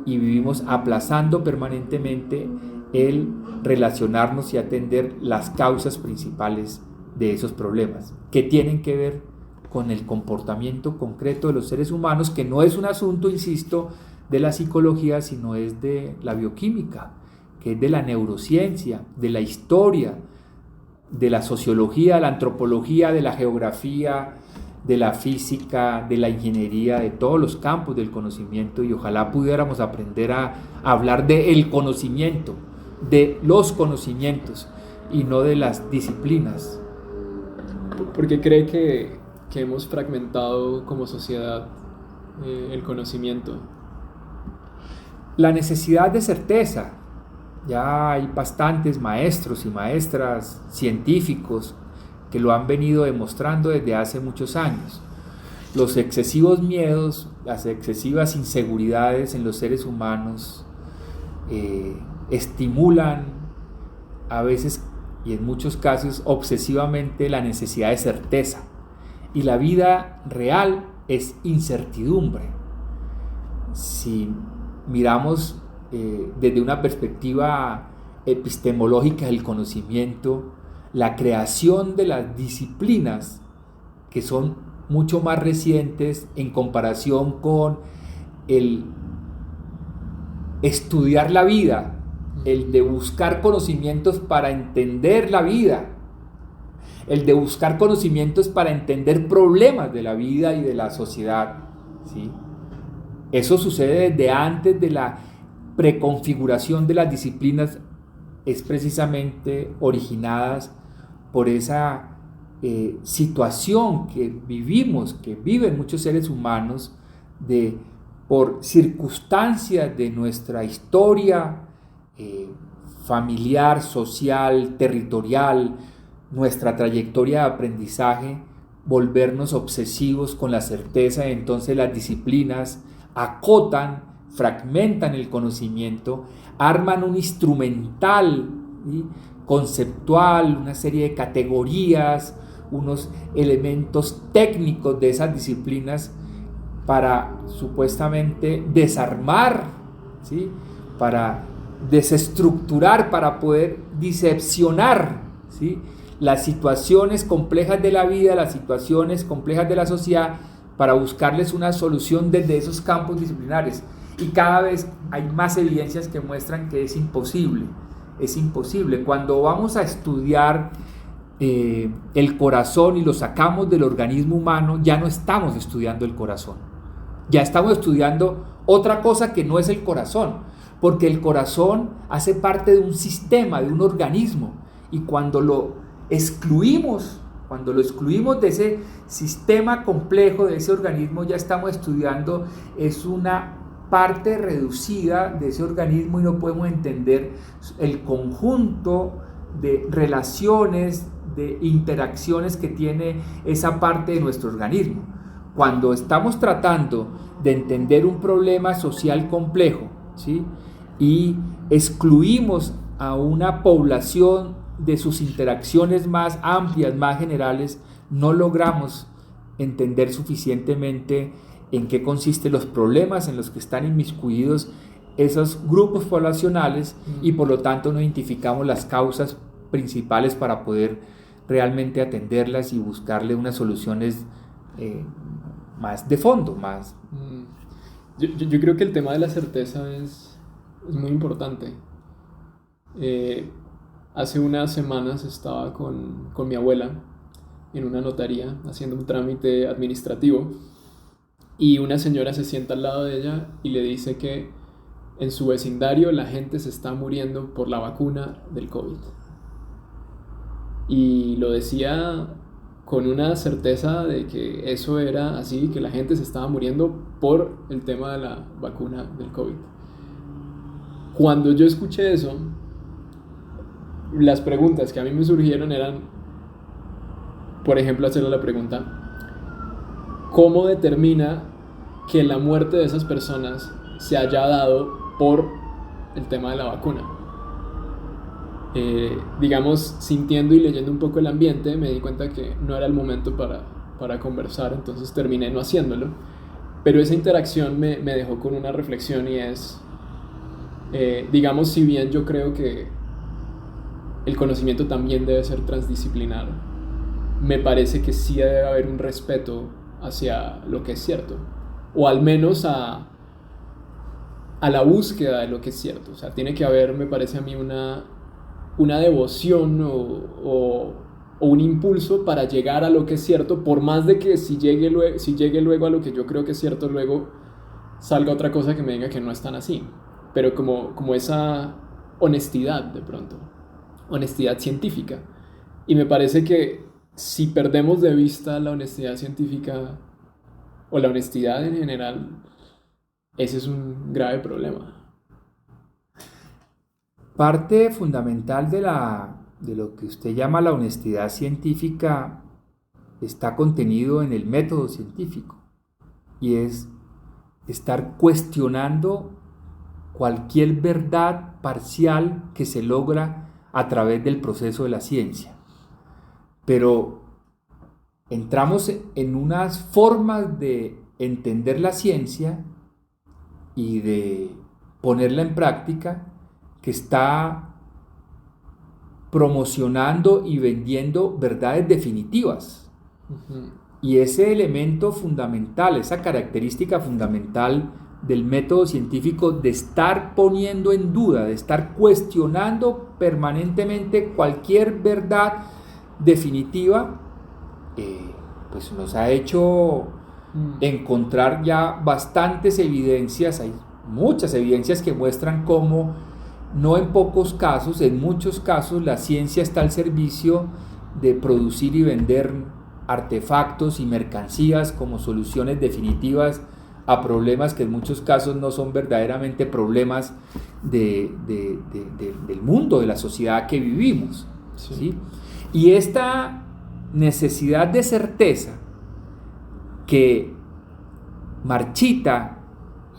y vivimos aplazando permanentemente el relacionarnos y atender las causas principales de esos problemas, que tienen que ver con el comportamiento concreto de los seres humanos, que no es un asunto, insisto, de la psicología, sino es de la bioquímica, que es de la neurociencia, de la historia, de la sociología, de la antropología, de la geografía, de la física, de la ingeniería, de todos los campos del conocimiento, y ojalá pudiéramos aprender a hablar del conocimiento, de los conocimientos y no de las disciplinas.
¿Por qué cree que hemos fragmentado como sociedad el conocimiento?
La necesidad de certeza. Ya hay bastantes maestros y maestras científicos que lo han venido demostrando desde hace muchos años. Los excesivos miedos, las excesivas inseguridades en los seres humanos estimulan a veces y en muchos casos obsesivamente la necesidad de certeza, y la vida real es incertidumbre. Si miramos desde una perspectiva epistemológica del conocimiento, la creación de las disciplinas que son mucho más recientes en comparación con el estudiar la vida, el de buscar conocimientos para entender la vida, el de buscar conocimientos para entender problemas de la vida y de la sociedad, ¿sí? Eso sucede desde antes de la preconfiguración de las disciplinas, es precisamente originadas por esa situación que vivimos, que viven muchos seres humanos, por circunstancias de nuestra historia familiar, social, territorial, nuestra trayectoria de aprendizaje, volvernos obsesivos con la certeza. Entonces las disciplinas acotan, fragmentan el conocimiento, arman un instrumental, ¿sí?, conceptual, una serie de categorías, unos elementos técnicos de esas disciplinas para supuestamente desarmar, ¿sí?, para desestructurar, para poder diseccionar, ¿sí?, las situaciones complejas de la vida, las situaciones complejas de la sociedad, para buscarles una solución desde esos campos disciplinares. Y cada vez hay más evidencias que muestran que es imposible. Es imposible. Cuando vamos a estudiar el corazón y lo sacamos del organismo humano, ya no estamos estudiando el corazón. Ya estamos estudiando otra cosa que no es el corazón, porque el corazón hace parte de un sistema, de un organismo, y cuando lo excluimos de ese sistema complejo, de ese organismo, ya estamos estudiando es una parte reducida de ese organismo y no podemos entender el conjunto de relaciones, de interacciones que tiene esa parte de nuestro organismo. Cuando estamos tratando de entender un problema social complejo, ¿sí?, y excluimos a una población de sus interacciones más amplias, más generales, no logramos entender suficientemente en qué consisten los problemas en los que están inmiscuidos esos grupos poblacionales, y por lo tanto no identificamos las causas principales para poder realmente atenderlas y buscarle unas soluciones más de fondo, más.
Yo creo que el tema de la certeza es muy importante. Hace unas semanas estaba con mi abuela en una notaría haciendo un trámite administrativo, y una señora se sienta al lado de ella y le dice que en su vecindario la gente se está muriendo por la vacuna del COVID. Y lo decía con una certeza de que eso era así, que la gente se estaba muriendo por el tema de la vacuna del COVID. Cuando yo escuché eso, las preguntas que a mí me surgieron eran, por ejemplo, hacerle la pregunta, ¿cómo determina que la muerte de esas personas se haya dado por el tema de la vacuna? Digamos, sintiendo y leyendo un poco el ambiente, me di cuenta que no era el momento para conversar, entonces terminé no haciéndolo. Pero esa interacción me dejó con una reflexión, y es, digamos, si bien yo creo que el conocimiento también debe ser transdisciplinar, me parece que sí debe haber un respeto hacia lo que es cierto, o al menos a la búsqueda de lo que es cierto. O sea, tiene que haber, me parece a mí, una devoción o un impulso para llegar a lo que es cierto, por más de que si llegue luego a lo que yo creo que es cierto, luego salga otra cosa que me diga que no es tan así. Pero como esa honestidad, de pronto, honestidad científica. Y me parece que si perdemos de vista la honestidad científica o la honestidad en general, ese es un grave problema.
Parte fundamental de lo que usted llama la honestidad científica está contenido en el método científico, y es estar cuestionando cualquier verdad parcial que se logra a través del proceso de la ciencia. Pero entramos en unas formas de entender la ciencia y de ponerla en práctica que está promocionando y vendiendo verdades definitivas.
Uh-huh.
Y ese elemento fundamental, esa característica fundamental del método científico de estar poniendo en duda, de estar cuestionando permanentemente cualquier verdad definitiva, pues nos ha hecho encontrar ya bastantes evidencias. Hay muchas evidencias que muestran cómo, no en pocos casos, en muchos casos, la ciencia está al servicio de producir y vender artefactos y mercancías como soluciones definitivas a problemas que en muchos casos no son verdaderamente problemas del mundo, de la sociedad que vivimos.
Sí.
¿Sí? Y esta necesidad de certeza que marchita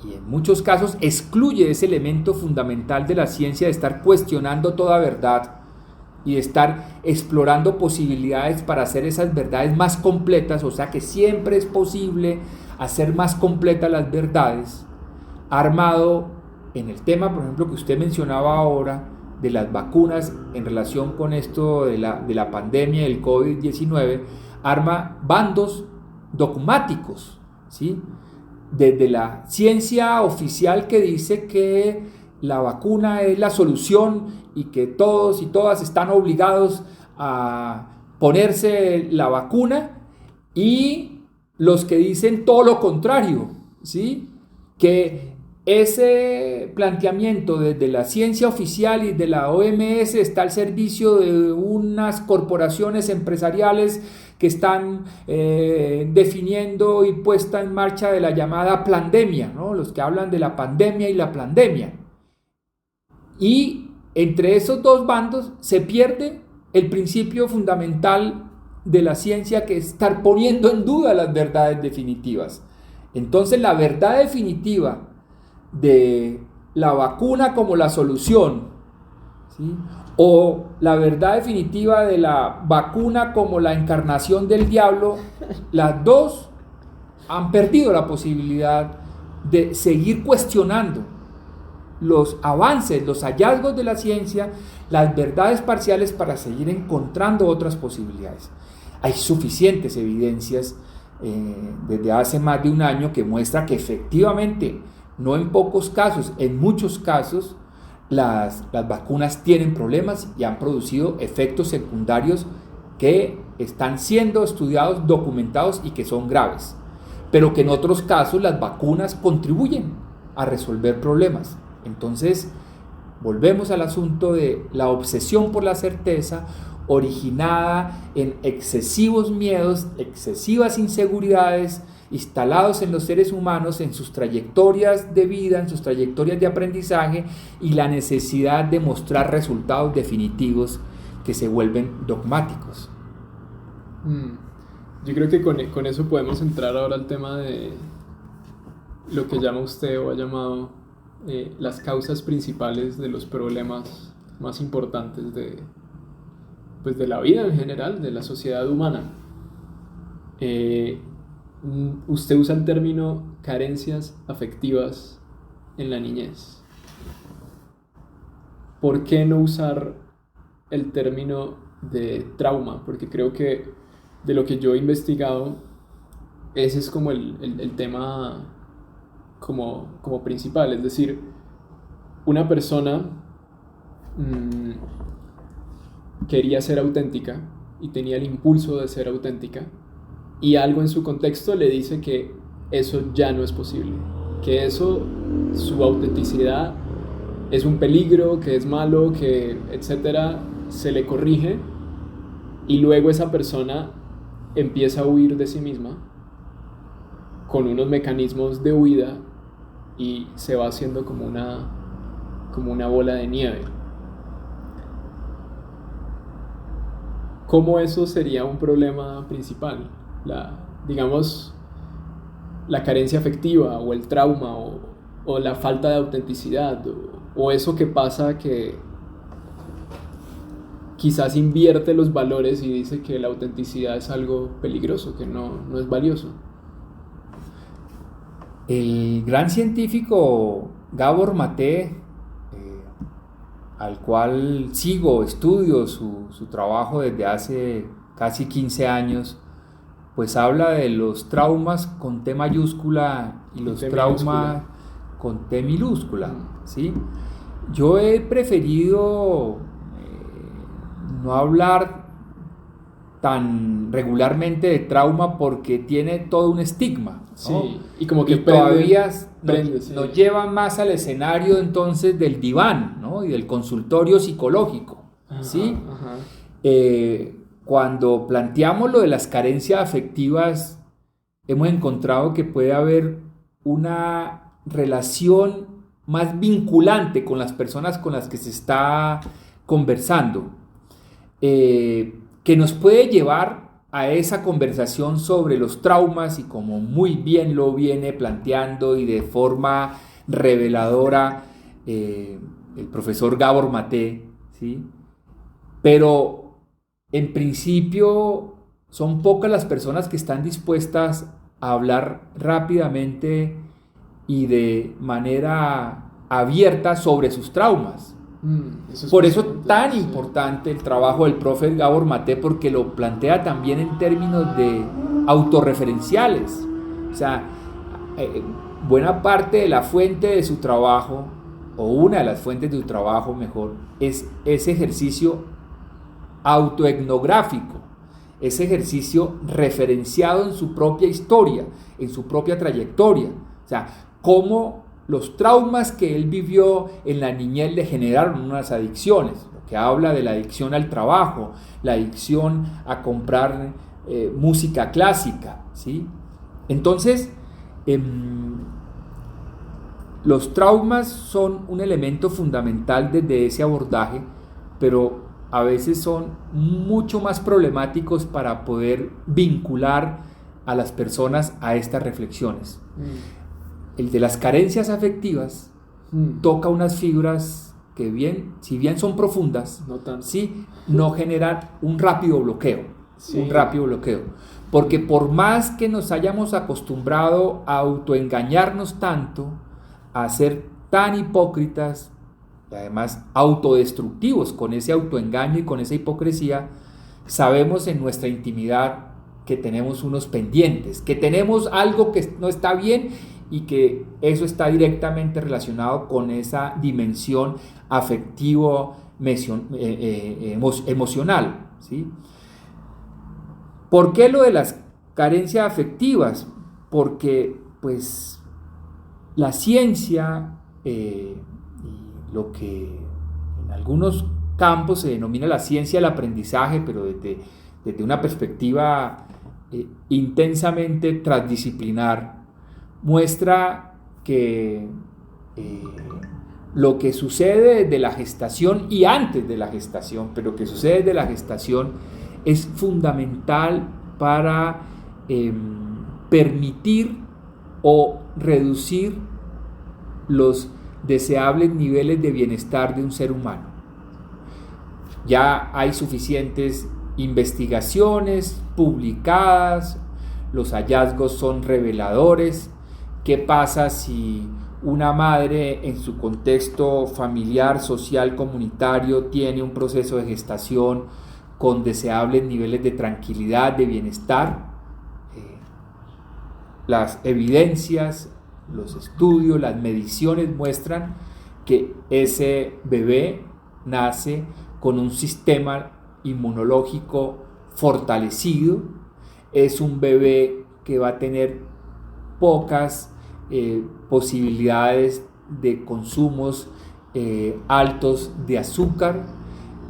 y en muchos casos excluye ese elemento fundamental de la ciencia, de estar cuestionando toda verdad y de estar explorando posibilidades para hacer esas verdades más completas, o sea que siempre es posible hacer más completas las verdades, armado en el tema, por ejemplo, que usted mencionaba ahora, de las vacunas en relación con esto de la pandemia del COVID-19, arma bandos dogmáticos, ¿sí? Desde la ciencia oficial que dice que la vacuna es la solución y que todos y todas están obligados a ponerse la vacuna, y los que dicen todo lo contrario, ¿sí? Que ese planteamiento desde la ciencia oficial y de la OMS está al servicio de unas corporaciones empresariales que están definiendo y puesta en marcha de la llamada plandemia, ¿no? Los que hablan de la pandemia y la plandemia. Y entre esos dos bandos se pierde el principio fundamental de la ciencia, que es estar poniendo en duda las verdades definitivas. Entonces la verdad definitiva de la vacuna como la solución, ¿sí? O la verdad definitiva de la vacuna como la encarnación del diablo, las dos han perdido la posibilidad de seguir cuestionando los avances, los hallazgos de la ciencia, las verdades parciales, para seguir encontrando otras posibilidades. Hay suficientes evidencias desde hace más de un año que muestra que efectivamente, no en pocos casos, en muchos casos, las vacunas tienen problemas y han producido efectos secundarios que están siendo estudiados, documentados y que son graves, pero que en otros casos las vacunas contribuyen a resolver problemas. Entonces, volvemos al asunto de la obsesión por la certeza originada en excesivos miedos, excesivas inseguridades instalados en los seres humanos, en sus trayectorias de vida, en sus trayectorias de aprendizaje, y la necesidad de mostrar resultados definitivos que se vuelven dogmáticos.
Yo creo que con eso podemos entrar ahora al tema de lo que llama usted o ha llamado las causas principales de los problemas más importantes de la vida en general, de la sociedad humana. Usted usa el término carencias afectivas en la niñez. ¿Por qué no usar el término de trauma? Porque creo que de lo que yo he investigado, ese es como el tema como principal. Es decir, una persona quería ser auténtica y tenía el impulso de ser auténtica, y algo en su contexto le dice que eso ya no es posible, que eso, su autenticidad, es un peligro, que es malo, que etcétera, se le corrige, y luego esa persona empieza a huir de sí misma con unos mecanismos de huida y se va haciendo como una bola de nieve. ¿Cómo eso sería un problema principal? Digamos, la carencia afectiva o el trauma o la falta de autenticidad o eso que pasa que quizás invierte los valores y dice que la autenticidad es algo peligroso, que no es valioso.
El gran científico Gabor Maté, al cual estudio su trabajo desde hace casi 15 años, pues habla de los traumas con T mayúscula y los traumas con T minúscula, ¿sí? Yo he preferido no hablar tan regularmente de trauma porque tiene todo un estigma, ¿no?
Sí, y como que
todavía
sí.
nos lleva más al escenario entonces del diván, ¿no? Y del consultorio psicológico, ¿sí?
Ajá.
Cuando planteamos lo de las carencias afectivas, hemos encontrado que puede haber una relación más vinculante con las personas con las que se está conversando, que nos puede llevar a esa conversación sobre los traumas, y como muy bien lo viene planteando y de forma reveladora el profesor Gabor Maté, ¿sí? Pero en principio son pocas las personas que están dispuestas a hablar rápidamente y de manera abierta sobre sus traumas. Por eso tan importante el trabajo del profe Gabor Maté, porque lo plantea también en términos de autorreferenciales. O sea, buena parte de la fuente de su trabajo, o una de las fuentes de su trabajo mejor, es ese ejercicio autoetnográfico, ese ejercicio referenciado en su propia historia, en su propia trayectoria. O sea, cómo los traumas que él vivió en la niñez le generaron unas adicciones, lo que habla de la adicción al trabajo, la adicción a comprar música clásica, ¿sí? Entonces, los traumas son un elemento fundamental desde ese abordaje, pero a veces son mucho más problemáticos para poder vincular a las personas a estas reflexiones. El de las carencias afectivas toca unas fibras que si bien son profundas, no generan un rápido bloqueo, porque por más que nos hayamos acostumbrado a autoengañarnos tanto, a ser tan hipócritas y además autodestructivos con ese autoengaño y con esa hipocresía, sabemos en nuestra intimidad que tenemos unos pendientes, que tenemos algo que no está bien, y que eso está directamente relacionado con esa dimensión afectivo emocional, ¿sí? ¿Por qué lo de las carencias afectivas? Porque pues la ciencia y lo que en algunos campo se denomina la ciencia del aprendizaje, pero desde una perspectiva intensamente transdisciplinar, muestra que lo que sucede desde la gestación y antes de la gestación, pero que sucede desde la gestación, es fundamental para permitir o reducir los deseables niveles de bienestar de un ser humano. Ya hay suficientes investigaciones publicadas, los hallazgos son reveladores. ¿Qué pasa si una madre en su contexto familiar, social, comunitario tiene un proceso de gestación con deseables niveles de tranquilidad, de bienestar? Las evidencias, los estudios, las mediciones muestran que ese bebé nace con un sistema inmunológico fortalecido, es un bebé que va a tener pocas posibilidades de consumos altos de azúcar,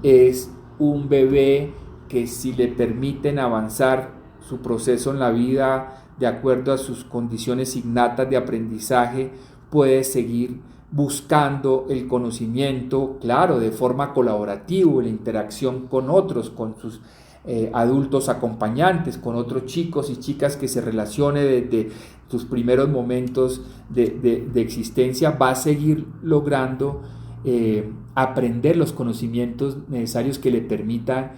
es un bebé que, si le permiten avanzar su proceso en la vida de acuerdo a sus condiciones innatas de aprendizaje, puede seguir buscando el conocimiento, claro, de forma colaborativa, en la interacción con otros, con sus adultos acompañantes, con otros chicos y chicas que se relacione desde sus primeros momentos de existencia, va a seguir logrando aprender los conocimientos necesarios que le permitan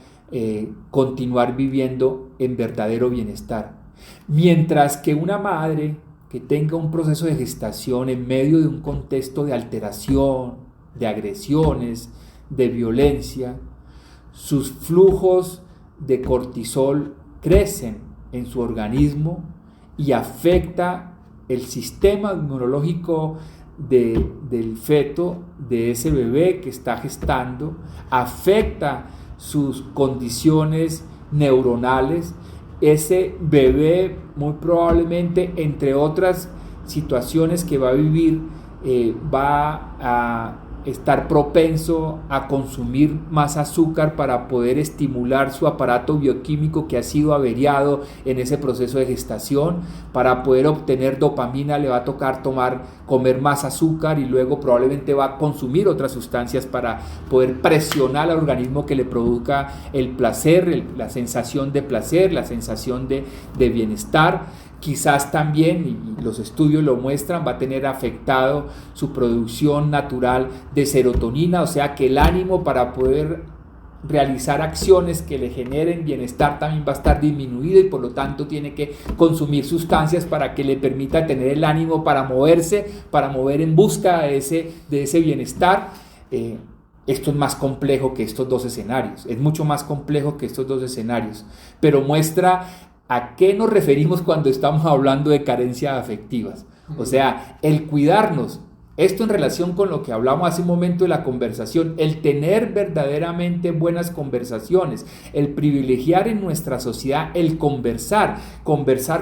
continuar viviendo en verdadero bienestar. Mientras que una madre que tenga un proceso de gestación en medio de un contexto de alteración, de agresiones, de violencia, sus flujos de cortisol crecen en su organismo y afecta el sistema inmunológico del feto, de ese bebé que está gestando, afecta sus condiciones neuronales. Ese bebé muy probablemente, entre otras situaciones que va a vivir, va a estar propenso a consumir más azúcar para poder estimular su aparato bioquímico que ha sido averiado en ese proceso de gestación. Para poder obtener dopamina le va a tocar comer más azúcar, y luego probablemente va a consumir otras sustancias para poder presionar al organismo que le produzca el placer, la sensación de placer, la sensación de bienestar. Quizás también, y los estudios lo muestran, va a tener afectado su producción natural de serotonina, o sea que el ánimo para poder realizar acciones que le generen bienestar también va a estar disminuido, y por lo tanto tiene que consumir sustancias para que le permita tener el ánimo para moverse, para mover en busca de ese bienestar. Esto es más complejo que estos dos escenarios, es mucho más complejo que estos dos escenarios, pero muestra ¿a qué nos referimos cuando estamos hablando de carencias afectivas? O sea, el cuidarnos, esto en relación con lo que hablamos hace un momento de la conversación, el tener verdaderamente buenas conversaciones, el privilegiar en nuestra sociedad el conversar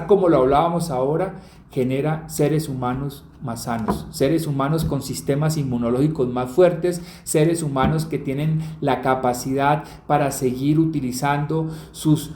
como lo hablábamos ahora, genera seres humanos más sanos, seres humanos con sistemas inmunológicos más fuertes, seres humanos que tienen la capacidad para seguir utilizando sus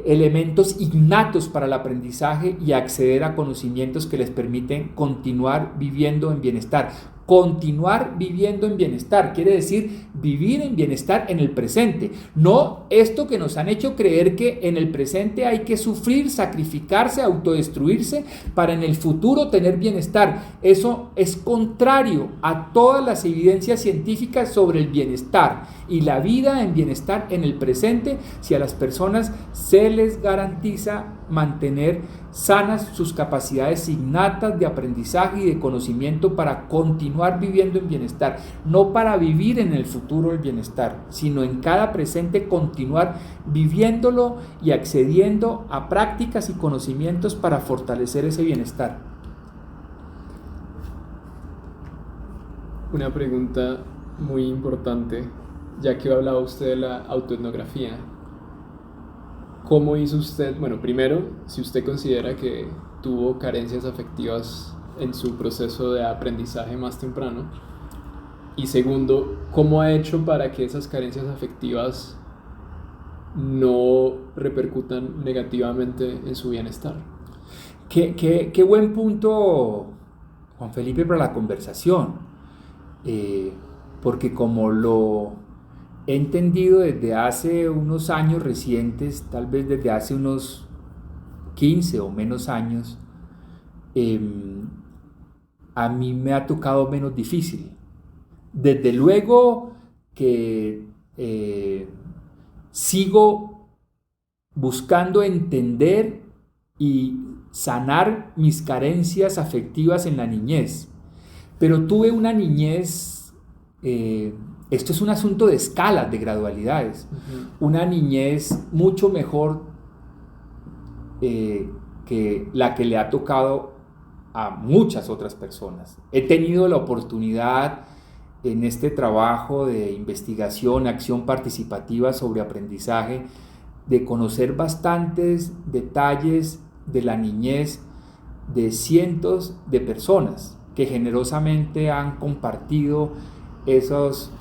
elementos innatos para el aprendizaje y acceder a conocimientos que les permiten continuar viviendo en bienestar. Continuar viviendo en bienestar quiere decir vivir en bienestar en el presente, no esto que nos han hecho creer que en el presente hay que sufrir, sacrificarse, autodestruirse para en el futuro tener bienestar. Eso es contrario a todas las evidencias científicas sobre el bienestar y la vida en bienestar en el presente, si a las personas se les garantiza mantener sanas sus capacidades innatas de aprendizaje y de conocimiento para continuar viviendo en bienestar, no para vivir en el futuro el bienestar, sino en cada presente continuar viviéndolo y accediendo a prácticas y conocimientos para fortalecer ese bienestar.
Una pregunta muy importante, ya que hablaba usted de la autoetnografía. ¿Cómo hizo usted? Bueno, primero, si usted considera que tuvo carencias afectivas en su proceso de aprendizaje más temprano, Y segundo, ¿cómo ha hecho para que esas carencias afectivas no repercutan negativamente en su bienestar?
Qué buen punto, Juan Felipe, para la conversación. Porque como lo he entendido desde hace unos años recientes, tal vez desde hace unos 15 o menos años, a mí me ha tocado menos difícil. Desde luego que sigo buscando entender y sanar mis carencias afectivas en la niñez, pero tuve una niñez, esto es un asunto de escalas, de gradualidades, una niñez mucho mejor que la que le ha tocado a muchas otras personas. He tenido la oportunidad en este trabajo de investigación, acción participativa sobre aprendizaje, de conocer bastantes detalles de la niñez de cientos de personas que generosamente han compartido esos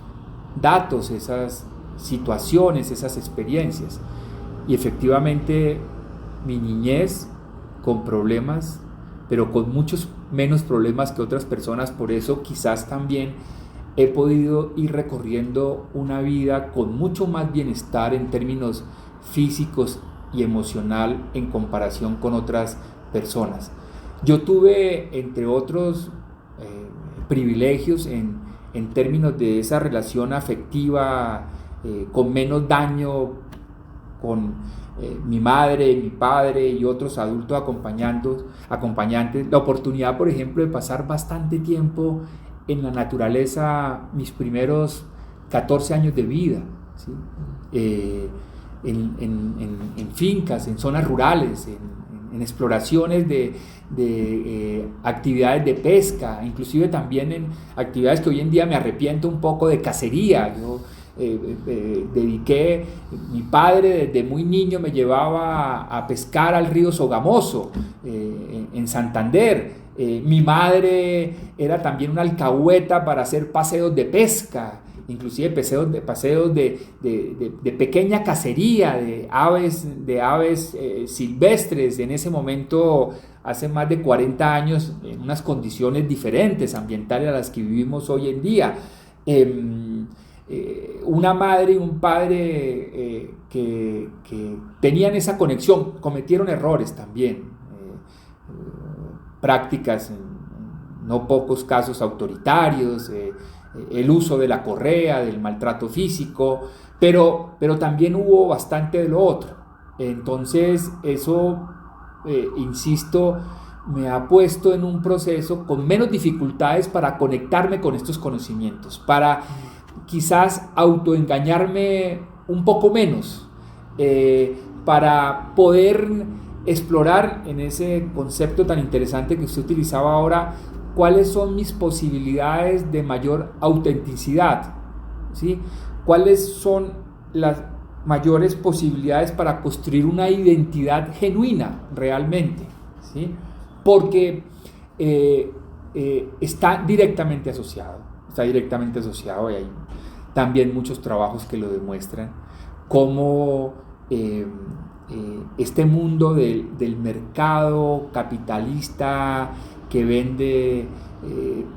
datos, esas situaciones, esas experiencias. Y efectivamente mi niñez con problemas, pero con muchos menos problemas que otras personas, por eso quizás también he podido ir recorriendo una vida con mucho más bienestar en términos físicos y emocional en comparación con otras personas. Yo tuve, entre otros privilegios en términos de esa relación afectiva, con menos daño con mi madre, mi padre y otros adultos acompañantes, la oportunidad, por ejemplo, de pasar bastante tiempo en la naturaleza, mis primeros 14 años de vida, ¿sí? En fincas, en zonas rurales, en exploraciones de actividades de pesca, inclusive también en actividades que hoy en día me arrepiento un poco, de cacería. Yo mi padre desde muy niño me llevaba a pescar al río Sogamoso, en Santander. Mi madre era también una alcahueta para hacer paseos de pesca, inclusive paseos de pequeña cacería de aves silvestres. En ese momento, hace más de 40 años, en unas condiciones diferentes ambientales a las que vivimos hoy en día. Una madre y un padre que tenían esa conexión, cometieron errores también, prácticas en no pocos casos autoritarios, el uso de la correa, del maltrato físico, pero también hubo bastante de lo otro. Entonces eso, insisto, me ha puesto en un proceso con menos dificultades para conectarme con estos conocimientos, para quizás autoengañarme un poco menos, para poder explorar en ese concepto tan interesante que usted utilizaba ahora, cuáles son mis posibilidades de mayor autenticidad, ¿sí? Cuáles son las mayores posibilidades para construir una identidad genuina realmente, ¿sí? Porque está directamente asociado y hay también muchos trabajos que lo demuestran, cómo este mundo del mercado capitalista que vende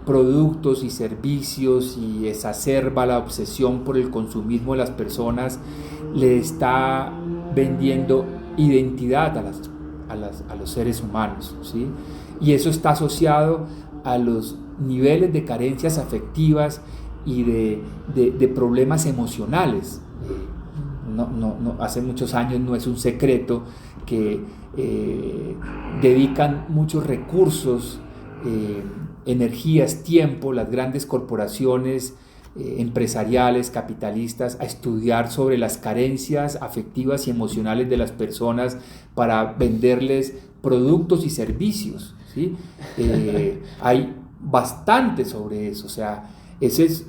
productos y servicios y exacerba la obsesión por el consumismo de las personas, le está vendiendo identidad a los seres humanos, ¿sí? Y eso está asociado a los niveles de carencias afectivas y de problemas emocionales. Hace muchos años no es un secreto que dedican muchos recursos, energías, tiempo, las grandes corporaciones empresariales, capitalistas, a estudiar sobre las carencias afectivas y emocionales de las personas para venderles productos y servicios, ¿sí? Hay bastante sobre eso. O sea, ese es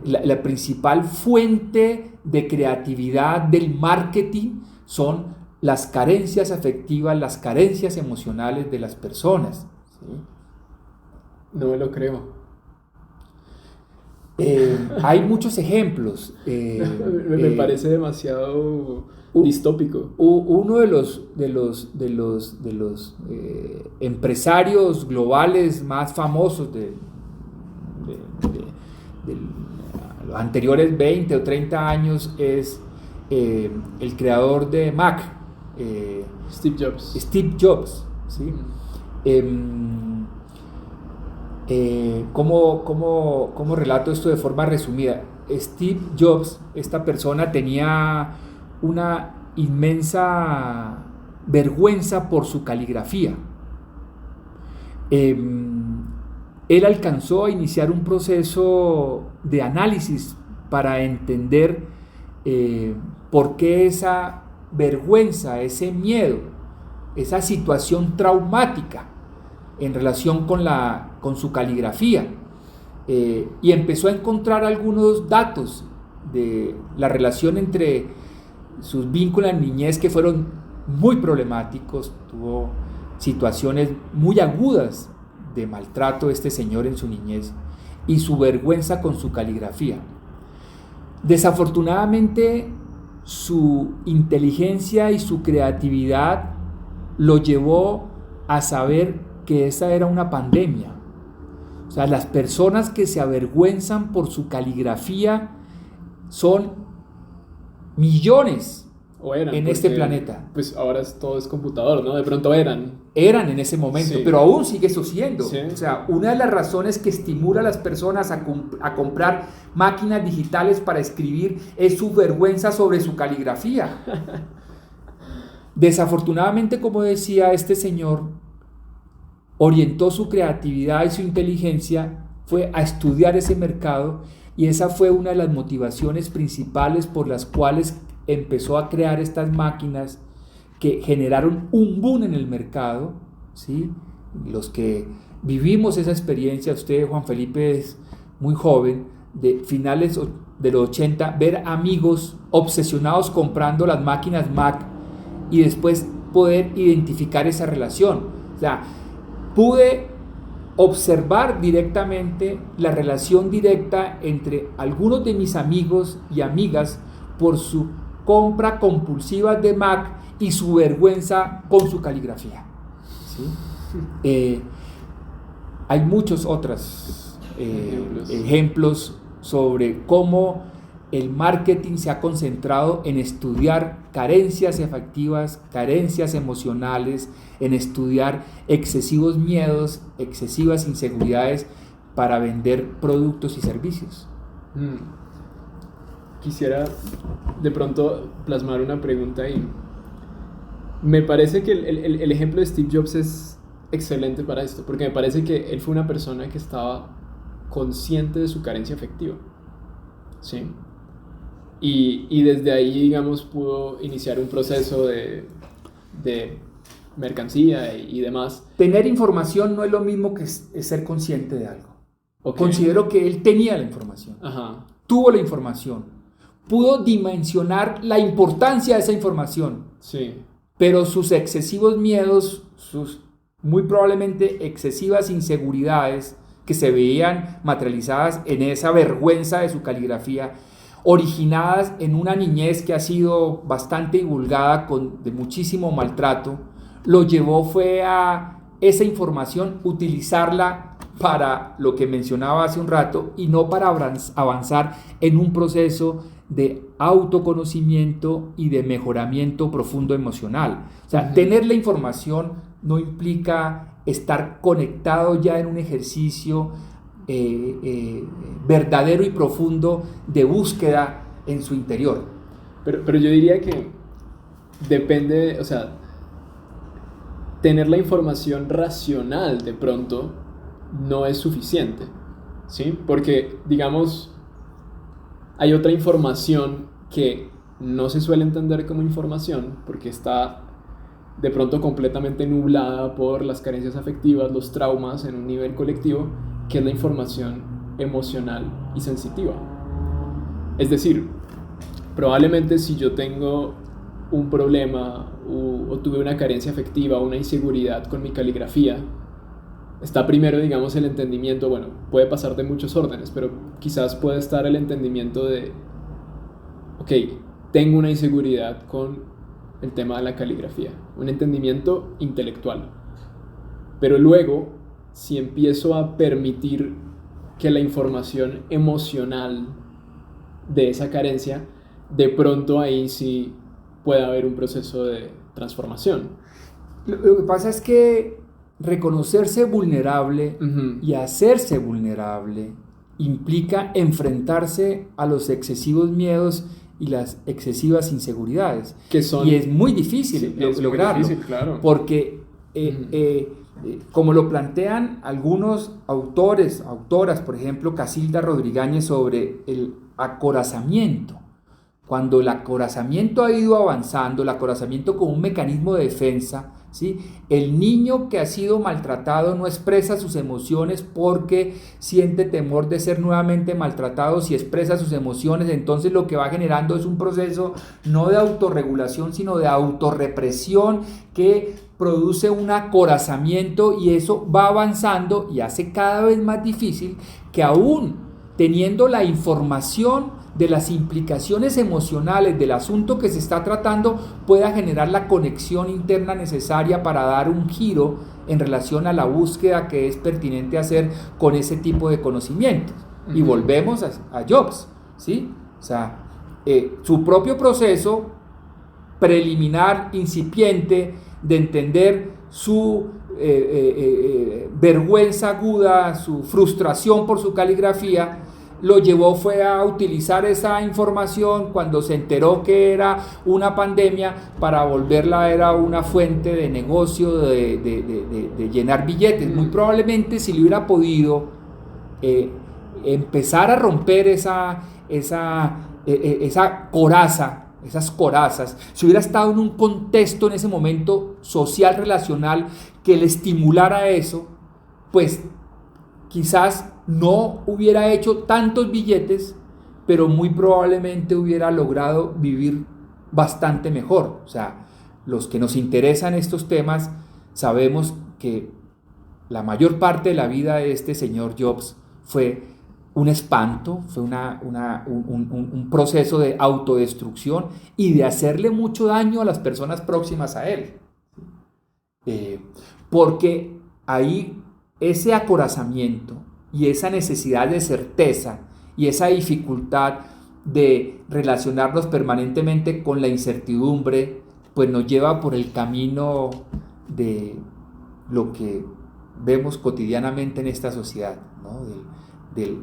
la principal fuente de creatividad del marketing, son las carencias afectivas, las carencias emocionales de las personas, ¿sí?
No me lo creo.
Hay muchos ejemplos.
Me parece demasiado distópico.
Uno de los empresarios globales más famosos de los anteriores 20 o 30 años es el creador de Mac,
Steve Jobs.
Steve Jobs, ¿sí? ¿Cómo relato esto de forma resumida? Steve Jobs, esta persona, tenía una inmensa vergüenza por su caligrafía. Él alcanzó a iniciar un proceso de análisis para entender por qué esa vergüenza, ese miedo, esa situación traumática en relación con su caligrafía, y empezó a encontrar algunos datos de la relación entre sus vínculos en niñez, que fueron muy problemáticos. Tuvo situaciones muy agudas de maltrato este señor en su niñez, y su vergüenza con su caligrafía. Desafortunadamente, su inteligencia y su creatividad lo llevó a saber que esa era una pandemia. O sea, las personas que se avergüenzan por su caligrafía son millones en este planeta.
Pues ahora todo es computador, ¿no? De pronto eran
en ese momento,
sí.
Pero aún sigue sucediendo.
Sí.
O sea, una de las razones que estimula a las personas a comprar máquinas digitales para escribir es su vergüenza sobre su caligrafía. Desafortunadamente, como decía este señor, orientó su creatividad y su inteligencia fue a estudiar ese mercado, y esa fue una de las motivaciones principales por las cuales empezó a crear estas máquinas que generaron un boom en el mercado, ¿sí? Los que vivimos esa experiencia, usted, Juan Felipe, es muy joven, de finales de los 80, ver amigos obsesionados comprando las máquinas Mac y después poder identificar esa relación. O sea, pude observar directamente la relación directa entre algunos de mis amigos y amigas por su compra compulsiva de Mac y su vergüenza con su caligrafía, ¿sí? Hay muchos otros ejemplos sobre cómo el marketing se ha concentrado en estudiar carencias afectivas, carencias emocionales, en estudiar excesivos miedos, excesivas inseguridades para vender productos y servicios.
Quisiera de pronto plasmar una pregunta ahí. Me parece que el ejemplo de Steve Jobs es excelente para esto, porque me parece que él fue una persona que estaba consciente de su carencia afectiva, ¿sí? Y desde ahí, digamos, pudo iniciar un proceso de mercancía y demás.
Tener información no es lo mismo que ser consciente de algo.
Okay.
Considero que él tenía la información.
Ajá.
Tuvo la información, pudo dimensionar la importancia de esa información.
Sí.
Pero sus excesivos miedos, sus muy probablemente excesivas inseguridades que se veían materializadas en esa vergüenza de su caligrafía, originadas en una niñez que ha sido bastante divulgada de muchísimo maltrato, lo llevó fue a esa información utilizarla para lo que mencionaba hace un rato y no para avanzar en un proceso de autoconocimiento y de mejoramiento profundo emocional. O sea, tener la información no implica estar conectado ya en un ejercicio verdadero y profundo de búsqueda en su interior.
Pero yo diría que depende, o sea, tener la información racional de pronto no es suficiente, ¿sí? Porque, digamos, hay otra información que no se suele entender como información porque está de pronto completamente nublada por las carencias afectivas, los traumas en un nivel colectivo, que es la información emocional y sensitiva. Es decir, probablemente si yo tengo un problema o tuve una carencia afectiva o una inseguridad con mi caligrafía, está primero, digamos, el entendimiento, bueno, puede pasar de muchos órdenes, pero quizás puede estar el entendimiento de, ok, tengo una inseguridad con el tema de la caligrafía, un entendimiento intelectual. Pero luego, si empiezo a permitir que la información emocional de esa carencia, de pronto ahí sí puede haber un proceso de transformación.
Lo que pasa es que reconocerse vulnerable y hacerse vulnerable implica enfrentarse a los excesivos miedos y las excesivas inseguridades. Y es muy difícil lograrlo. Muy difícil,
claro.
Porque como lo plantean algunos autores, autoras, por ejemplo, Casilda Rodríguez, sobre el acorazamiento. Cuando el acorazamiento ha ido avanzando, el acorazamiento como un mecanismo de defensa, ¿sí? El niño que ha sido maltratado no expresa sus emociones porque siente temor de ser nuevamente maltratado. Si expresa sus emociones, entonces lo que va generando es un proceso no de autorregulación, sino de autorrepresión que produce un acorazamiento, y eso va avanzando y hace cada vez más difícil que, aún teniendo la información de las implicaciones emocionales del asunto que se está tratando, pueda generar la conexión interna necesaria para dar un giro en relación a la búsqueda que es pertinente hacer con ese tipo de conocimientos. Y volvemos a Jobs, ¿sí? O sea, su propio proceso preliminar, incipiente, de entender su vergüenza aguda, su frustración por su caligrafía, lo llevó fue a utilizar esa información cuando se enteró que era una pandemia para volverla a una fuente de negocio, de llenar billetes. Muy probablemente, si le hubiera podido empezar a romper esa coraza, esas corazas, si hubiera estado en un contexto en ese momento social, relacional, que le estimulara eso, pues quizás no hubiera hecho tantos billetes, pero muy probablemente hubiera logrado vivir bastante mejor. O sea, los que nos interesan estos temas sabemos que la mayor parte de la vida de este señor Jobs fue un espanto, fue un proceso de autodestrucción y de hacerle mucho daño a las personas próximas a él. Porque ahí ese acorazamiento y esa necesidad de certeza y esa dificultad de relacionarnos permanentemente con la incertidumbre, pues nos lleva por el camino de lo que vemos cotidianamente en esta sociedad, ¿no? Del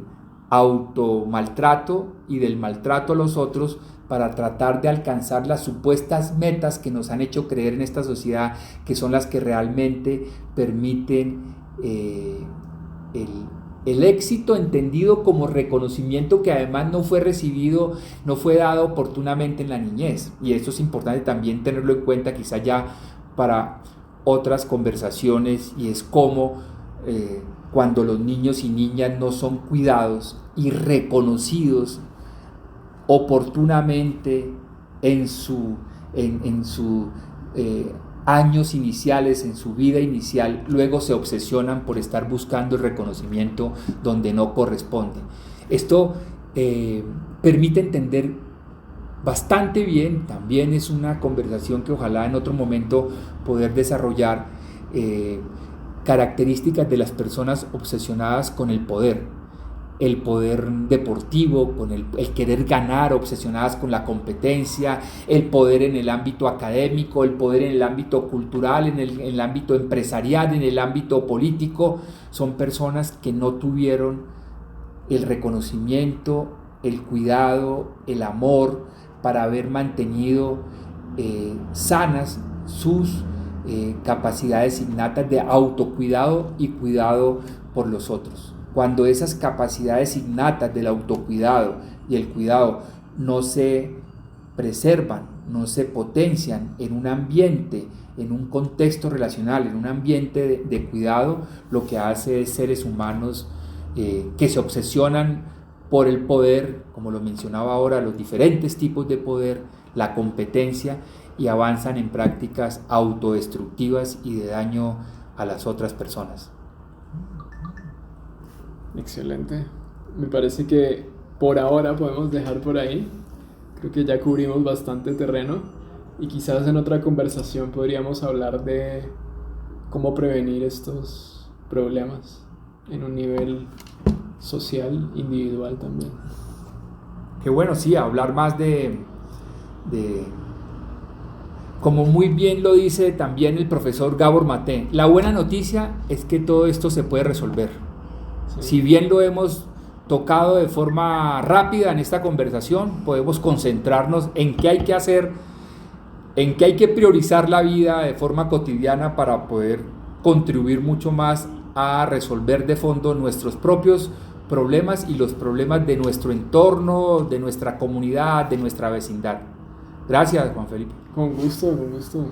automaltrato y del maltrato a los otros para tratar de alcanzar las supuestas metas que nos han hecho creer en esta sociedad, que son las que realmente permiten el éxito entendido como reconocimiento, que además no fue recibido, no fue dado oportunamente en la niñez. Y esto es importante también tenerlo en cuenta, quizá ya para otras conversaciones, y es cómo cuando los niños y niñas no son cuidados y reconocidos oportunamente en sus años iniciales, en su vida inicial, luego se obsesionan por estar buscando el reconocimiento donde no corresponde. Esto permite entender bastante bien, también es una conversación que ojalá en otro momento poder desarrollar, características de las personas obsesionadas con el poder deportivo, con el querer ganar, obsesionadas con la competencia, el poder en el ámbito académico, el poder en el ámbito cultural, en el ámbito empresarial, en el ámbito político. Son personas que no tuvieron el reconocimiento, el cuidado, el amor para haber mantenido sanas sus capacidades innatas de autocuidado y cuidado por los otros. Cuando esas capacidades innatas del autocuidado y el cuidado no se preservan, no se potencian en un ambiente, en un contexto relacional, en un ambiente de cuidado, lo que hace es seres humanos que se obsesionan por el poder, como lo mencionaba ahora, los diferentes tipos de poder, la competencia, y avanzan en prácticas autodestructivas y de daño a las otras personas.
excelente. Me parece que por ahora podemos dejar por ahí. Creo que ya cubrimos bastante terreno y quizás en otra conversación podríamos hablar de cómo prevenir estos problemas en un nivel social, individual también.
Qué bueno, sí, hablar más de como muy bien lo dice también el profesor Gabor Maté, la buena noticia es que todo esto se puede resolver. Sí. Si bien lo hemos tocado de forma rápida en esta conversación, podemos concentrarnos en qué hay que hacer, en qué hay que priorizar la vida de forma cotidiana para poder contribuir mucho más a resolver de fondo nuestros propios problemas y los problemas de nuestro entorno, de nuestra comunidad, de nuestra vecindad. Gracias, Juan Felipe.
Con gusto, con gusto.